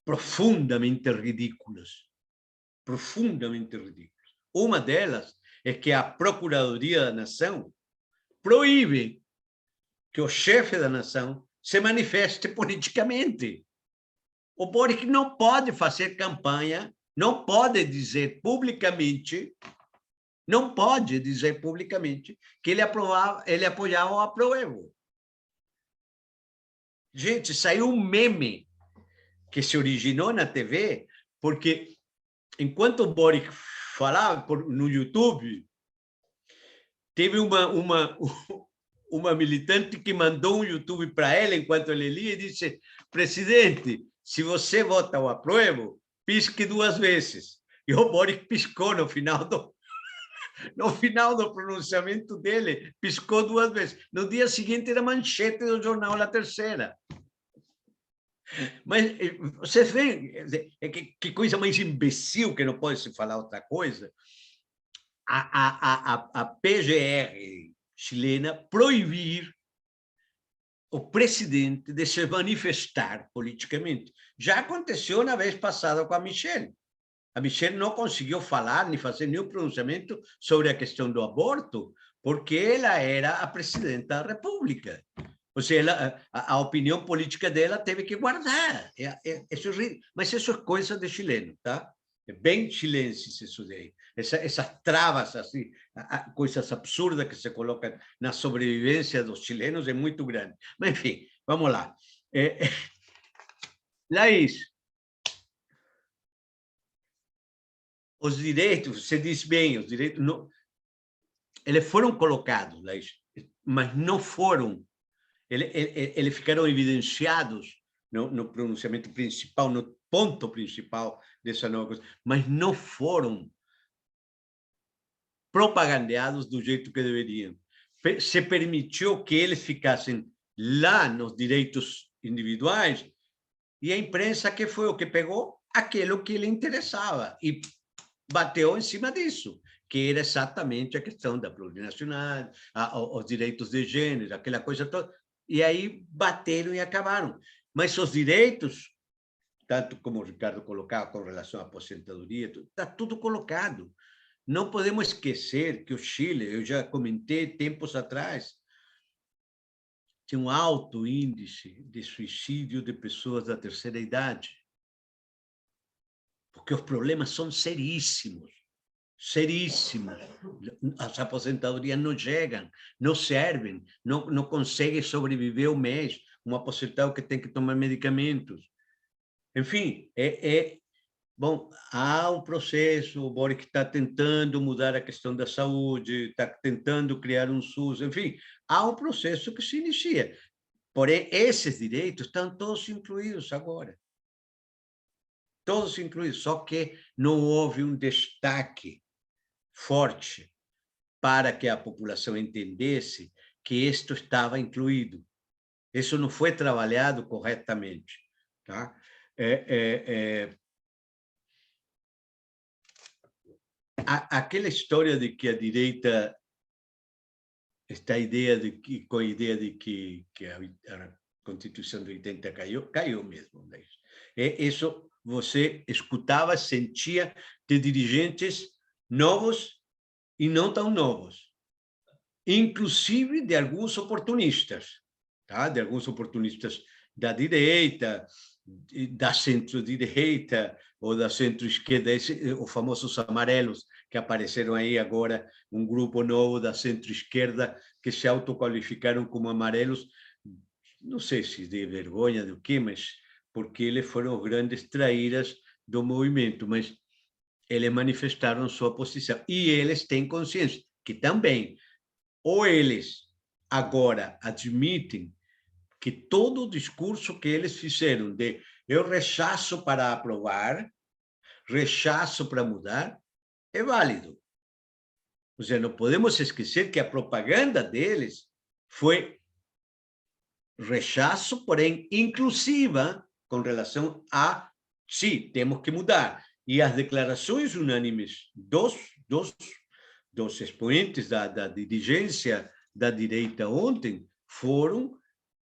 profundamente ridículas. Profundamente ridículas. Uma delas é que a Procuradoria da Nação proíbe que o chefe da nação se manifeste politicamente. O Boric não pode fazer campanha, não pode dizer publicamente, que ele apoiava o Aprovo. Gente, saiu um meme que se originou na TV, porque enquanto o Boric falava no YouTube, teve uma militante que mandou um YouTube para ele enquanto ele lia e disse: presidente, se você vota o Aprovo, pisque 2 vezes. E o Boric piscou no final do pronunciamento dele, piscou 2 vezes. No dia seguinte era manchete do jornal La Terceira. Mas vocês veem que coisa mais imbecil, que não pode se falar outra coisa. A PGR chilena proibir o presidente de se manifestar politicamente. Já aconteceu na vez passada com a Michelle. A Michelle não conseguiu falar nem fazer nenhum pronunciamento sobre a questão do aborto, porque ela era a presidenta da República. Ou seja, a opinião política dela teve que guardar. Mas isso é coisa de chileno, tá? É bem chilense isso daí. Essas travas, assim, coisas absurdas que se colocam na sobrevivência dos chilenos é muito grande. Mas, enfim, vamos lá. Laís, os direitos, você diz bem, os direitos, não, eles foram colocados, Laís, mas não foram. Eles ficaram evidenciados no pronunciamento principal, no ponto principal dessa nova coisa, mas não foram propagandeados do jeito que deveriam. Se permitiu que eles ficassem lá nos direitos individuais e a imprensa que foi o que pegou aquilo que lhe interessava e bateu em cima disso, que era exatamente a questão da plurinacionalidade, os direitos de gênero, aquela coisa toda. E aí bateram e acabaram. Mas os direitos, tanto como o Ricardo colocava com relação à aposentadoria, está tudo colocado. Não podemos esquecer que o Chile, eu já comentei tempos atrás, tinha um alto índice de suicídio de pessoas da terceira idade. Porque os problemas são seríssimos. Seríssimos. As aposentadorias não chegam, não servem, não conseguem sobreviver um mês. Um aposentado que tem que tomar medicamentos. Enfim, bom, há um processo, o Boric está tentando mudar a questão da saúde, está tentando criar um SUS, enfim, há um processo que se inicia. Porém, esses direitos estão todos incluídos agora. Todos incluídos, só que não houve um destaque forte para que a população entendesse que isto estava incluído. Isso não foi trabalhado corretamente. Tá? Aquela história de que a direita, esta ideia de que, com a ideia de que a Constituição de 80 caiu mesmo. Né? Isso você escutava, sentia de dirigentes novos e não tão novos, inclusive de alguns oportunistas, tá? De alguns oportunistas da direita, da centro-direita ou da centro-esquerda, os famosos amarelos que apareceram aí agora, um grupo novo da centro-esquerda que se autoqualificaram como amarelos, não sei se de vergonha do que, mas porque eles foram os grandes traíras do movimento, mas eles manifestaram sua posição. E eles têm consciência que também, ou eles agora admitem que todo o discurso que eles fizeram de eu rechaço para aprovar, rechaço para mudar, é válido. Ou seja, não podemos esquecer que a propaganda deles foi rechaço, porém inclusiva, com relação a, sim, temos que mudar. E as declarações unânimes dos expoentes da dirigência da direita ontem foram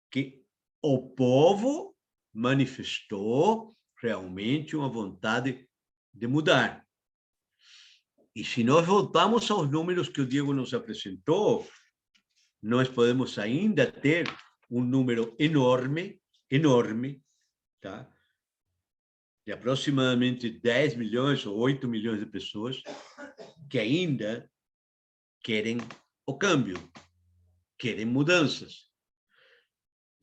que o povo manifestou realmente uma vontade de mudar. E se nós voltamos aos números que o Diego nos apresentou, nós podemos ainda ter um número enorme, tá? De aproximadamente 10 milhões ou 8 milhões de pessoas que ainda querem o câmbio, querem mudanças.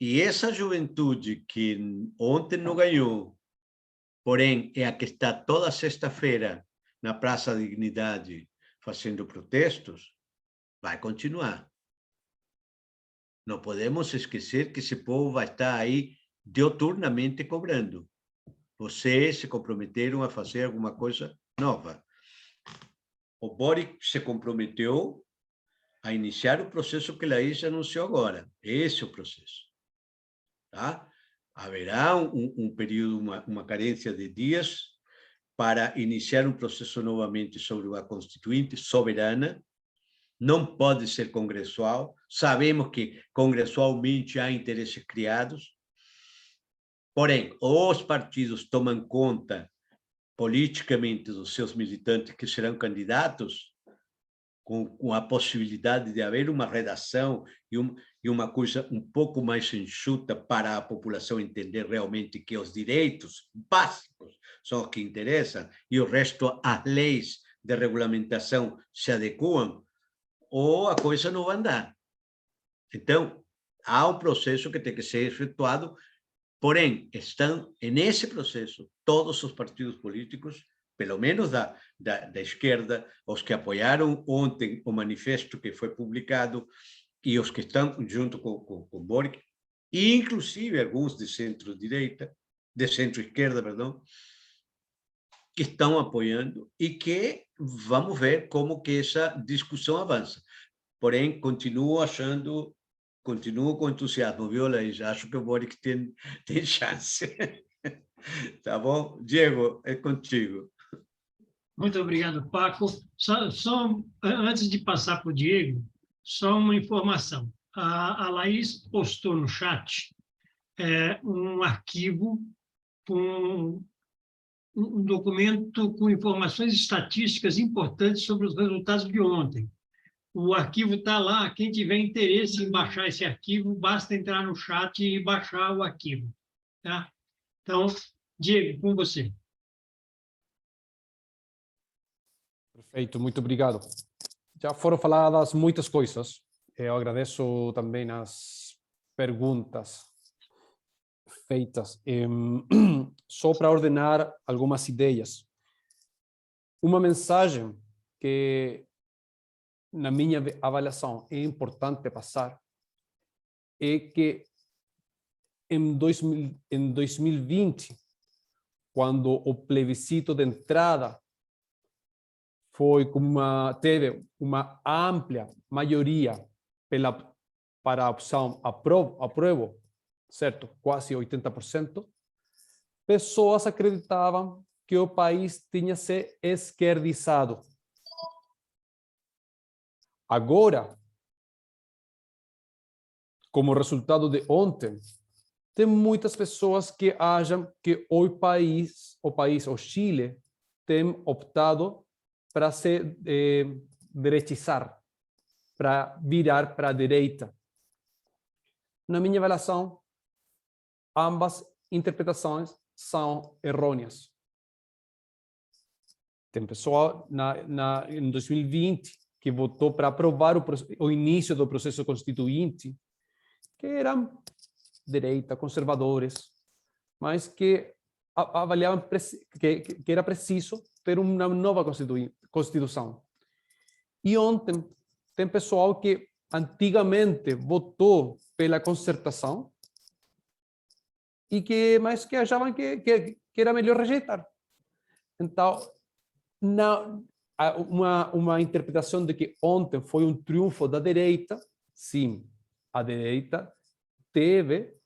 E essa juventude que ontem não ganhou, porém é a que está toda sexta-feira na Praça da Dignidade fazendo protestos, vai continuar. Não podemos esquecer que esse povo vai estar aí diuturnamente cobrando. Vocês se comprometeram a fazer alguma coisa nova. O Boric se comprometeu a iniciar o processo que Laís anunciou agora. Esse é o processo. Tá? Haverá um período, uma carência de dias para iniciar um processo novamente sobre uma constituinte soberana. Não pode ser congressual. Sabemos que congressualmente há interesses criados. Porém, os partidos tomam conta politicamente dos seus militantes que serão candidatos, com a possibilidade de haver uma redação e uma coisa um pouco mais enxuta para a população entender realmente que os direitos básicos são os que interessam e o resto, as leis de regulamentação se adequam, ou a coisa não vai andar. Então, há um processo que tem que ser efetuado, porém, estão nesse processo todos os partidos políticos, pelo menos da esquerda, os que apoiaram ontem o manifesto que foi publicado e os que estão junto com Boric, e inclusive alguns de centro-direita, de centro-esquerda, perdão, que estão apoiando e que vamos ver como que essa discussão avança. Porém, continuo com entusiasmo, viu, Laís? Acho que o Boric tem chance. Tá bom? Diego, é contigo. Muito obrigado, Paco. Só antes de passar para o Diego, só uma informação. A Laís postou no chat um arquivo com um documento com informações estatísticas importantes sobre os resultados de ontem. O arquivo está lá. Quem tiver interesse em baixar esse arquivo, basta entrar no chat e baixar o arquivo. Tá? Então, Diego, com você. Perfeito, muito obrigado. Já foram faladas muitas coisas. Eu agradeço também as perguntas feitas. Só para ordenar algumas ideias. Uma mensagem que, na minha avaliação, é importante passar é que em 2020, quando o plebiscito de entrada teve uma ampla maioria para a opção aprovo, certo? Quase 80%, pessoas acreditavam que o país tinha se esquerdizado. Agora, como resultado de ontem, tem muitas pessoas que acham que o Chile, tem optado para se direitizar, para virar para a direita. Na minha avaliação, ambas interpretações são errôneas. Tem pessoal em 2020 que votou para aprovar o início do processo constituinte, que eram direita, conservadores, mas que avaliavam que era preciso ter uma nova Constituição. E ontem tem pessoal que antigamente votou pela concertação mas que achavam que era melhor rejeitar. Então, uma interpretação de que ontem foi um triunfo da direita. Sim, a direita teve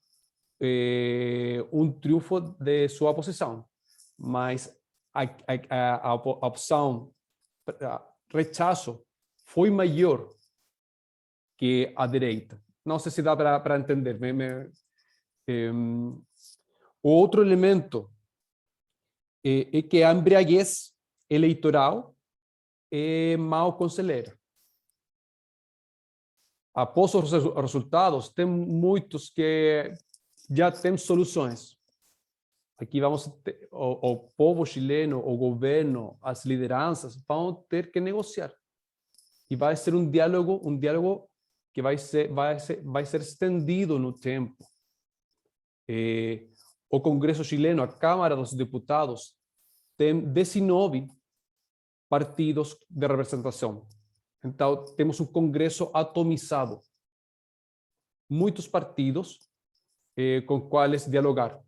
um triunfo de sua posição, mas a opção rechaço foi maior que a direita. Não sei se dá para entender. Outro elemento é que a embriaguez eleitoral é mal conselheira. Após os resultados, tem muitos que já têm soluções. Aqui vamos ter, o povo chileno, o governo, as lideranças vão ter que negociar. E vai ser um diálogo que vai ser estendido no tempo. O Congresso chileno, a Câmara dos Deputados, tem 19 partidos de representação. Então, temos um Congresso atomizado. Muitos partidos com quais dialogar.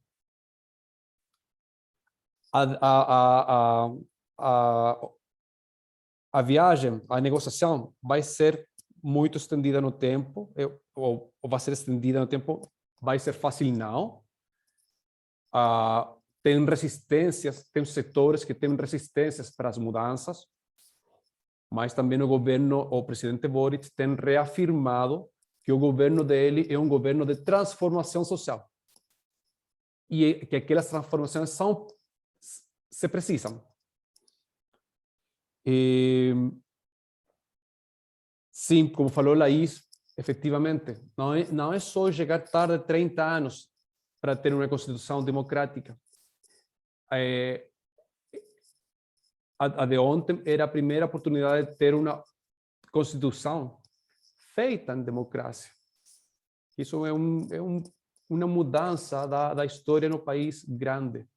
A viagem, a negociação vai ser muito estendida no tempo, ou vai ser estendida no tempo, vai ser fácil não. Tem resistências, tem setores que têm resistências para as mudanças, mas também o governo, o presidente Boric, tem reafirmado que o governo dele é um governo de transformação social. E que aquelas transformações se precisam. Sim, como falou Laís, efetivamente, não é só chegar tarde 30 anos para ter uma Constituição democrática. A de ontem era a primeira oportunidade de ter uma Constituição feita em democracia. Isso é uma mudança da história no país grande.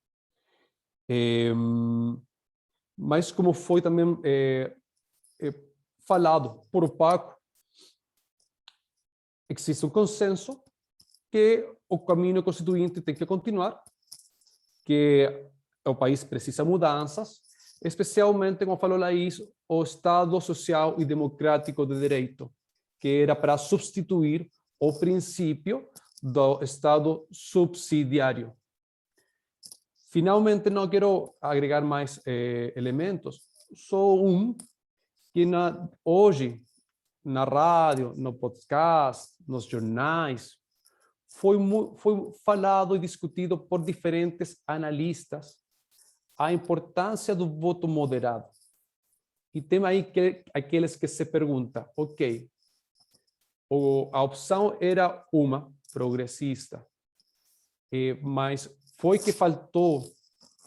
Mas como foi também falado por Paco, existe um consenso que o caminho constituinte tem que continuar, que o país precisa mudanças, especialmente, como falou Laís, o Estado social e democrático de direito, que era para substituir o princípio do Estado subsidiário. Finalmente, não quero agregar mais elementos, só que hoje, na rádio, no podcast, nos jornais, foi falado e discutido por diferentes analistas a importância do voto moderado. E tem aí aqueles que se perguntam, ok, a opção era uma, progressista, mas foi que faltou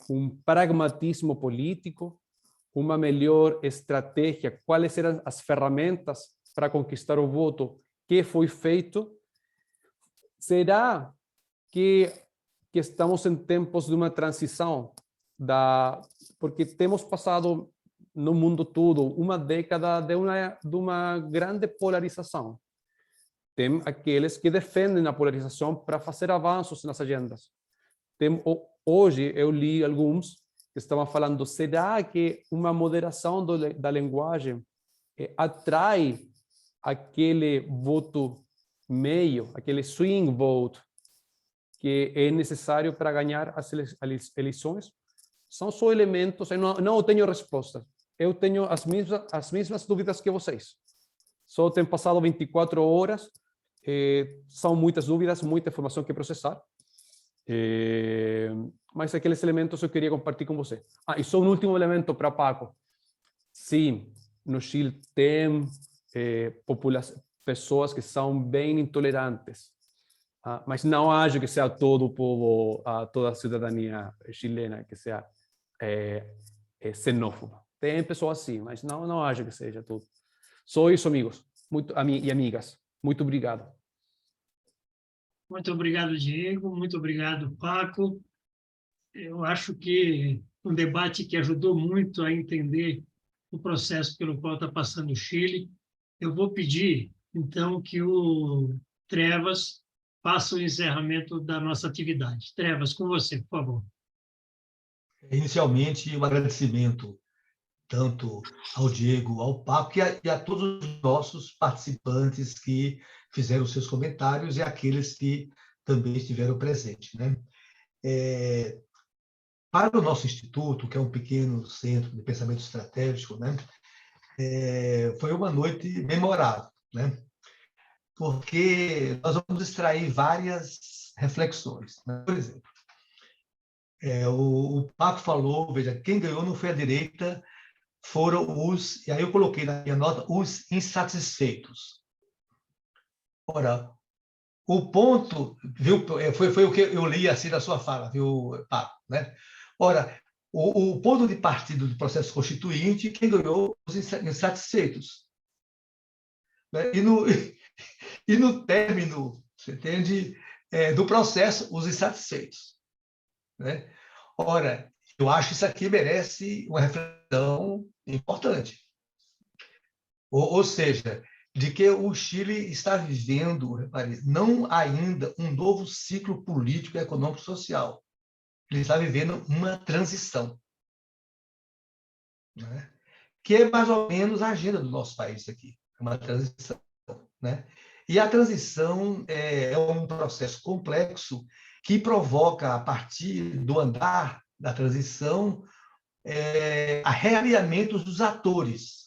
um pragmatismo político, uma melhor estratégia, quais eram as ferramentas para conquistar o voto, que foi feito? Será que estamos em tempos de uma transição? Porque temos passado no mundo todo uma década de uma grande polarização. Tem aqueles que defendem a polarização para fazer avanços nas agendas. Hoje eu li alguns que estavam falando, será que uma moderação da linguagem atrai aquele voto meio, aquele swing vote que é necessário para ganhar as eleições? São só elementos, eu não tenho respostas. Eu tenho as mesmas dúvidas que vocês. Só tem passado 24 horas, são muitas dúvidas, muita informação que processar. Mas aqueles elementos eu queria compartilhar com você. E só um último elemento para Paco. Sim, no Chile tem pessoas que são bem intolerantes, mas não acho que seja todo o povo, toda a cidadania chilena que seja xenófoba. Tem pessoas assim, mas não acho que seja tudo. Só isso, amigos e amigas. Muito obrigado. Muito obrigado, Diego. Muito obrigado, Paco. Eu acho que um debate que ajudou muito a entender o processo pelo qual está passando o Chile. Eu vou pedir, então, que o Trevas faça o encerramento da nossa atividade. Trevas, com você, por favor. Inicialmente, um agradecimento tanto ao Diego, ao Paco e a todos os nossos participantes que fizeram seus comentários e aqueles que também estiveram presentes, né? Para o nosso instituto, que é um pequeno centro de pensamento estratégico, né? Foi uma noite memorável, né? Porque nós vamos extrair várias reflexões, né? Por exemplo, o Paco falou, veja, quem ganhou não foi a direita, foram os, e aí eu coloquei na minha nota, os insatisfeitos. Ora, o ponto, viu, foi o que eu li assim da sua fala, viu, Paco, né? Ora, o ponto de partida do processo constituinte, quem ganhou, os insatisfeitos. Né? E no término, você entende, do processo, os insatisfeitos. Né? Ora, eu acho isso aqui merece uma reflexão importante. Ou seja, de que o Chile está vivendo, repare, não ainda um novo ciclo político, econômico e social. Ele está vivendo uma transição. Né? Que é mais ou menos a agenda do nosso país aqui. Uma transição. Né? E a transição é um processo complexo que provoca, a partir do andar da transição, a realinhamento dos atores.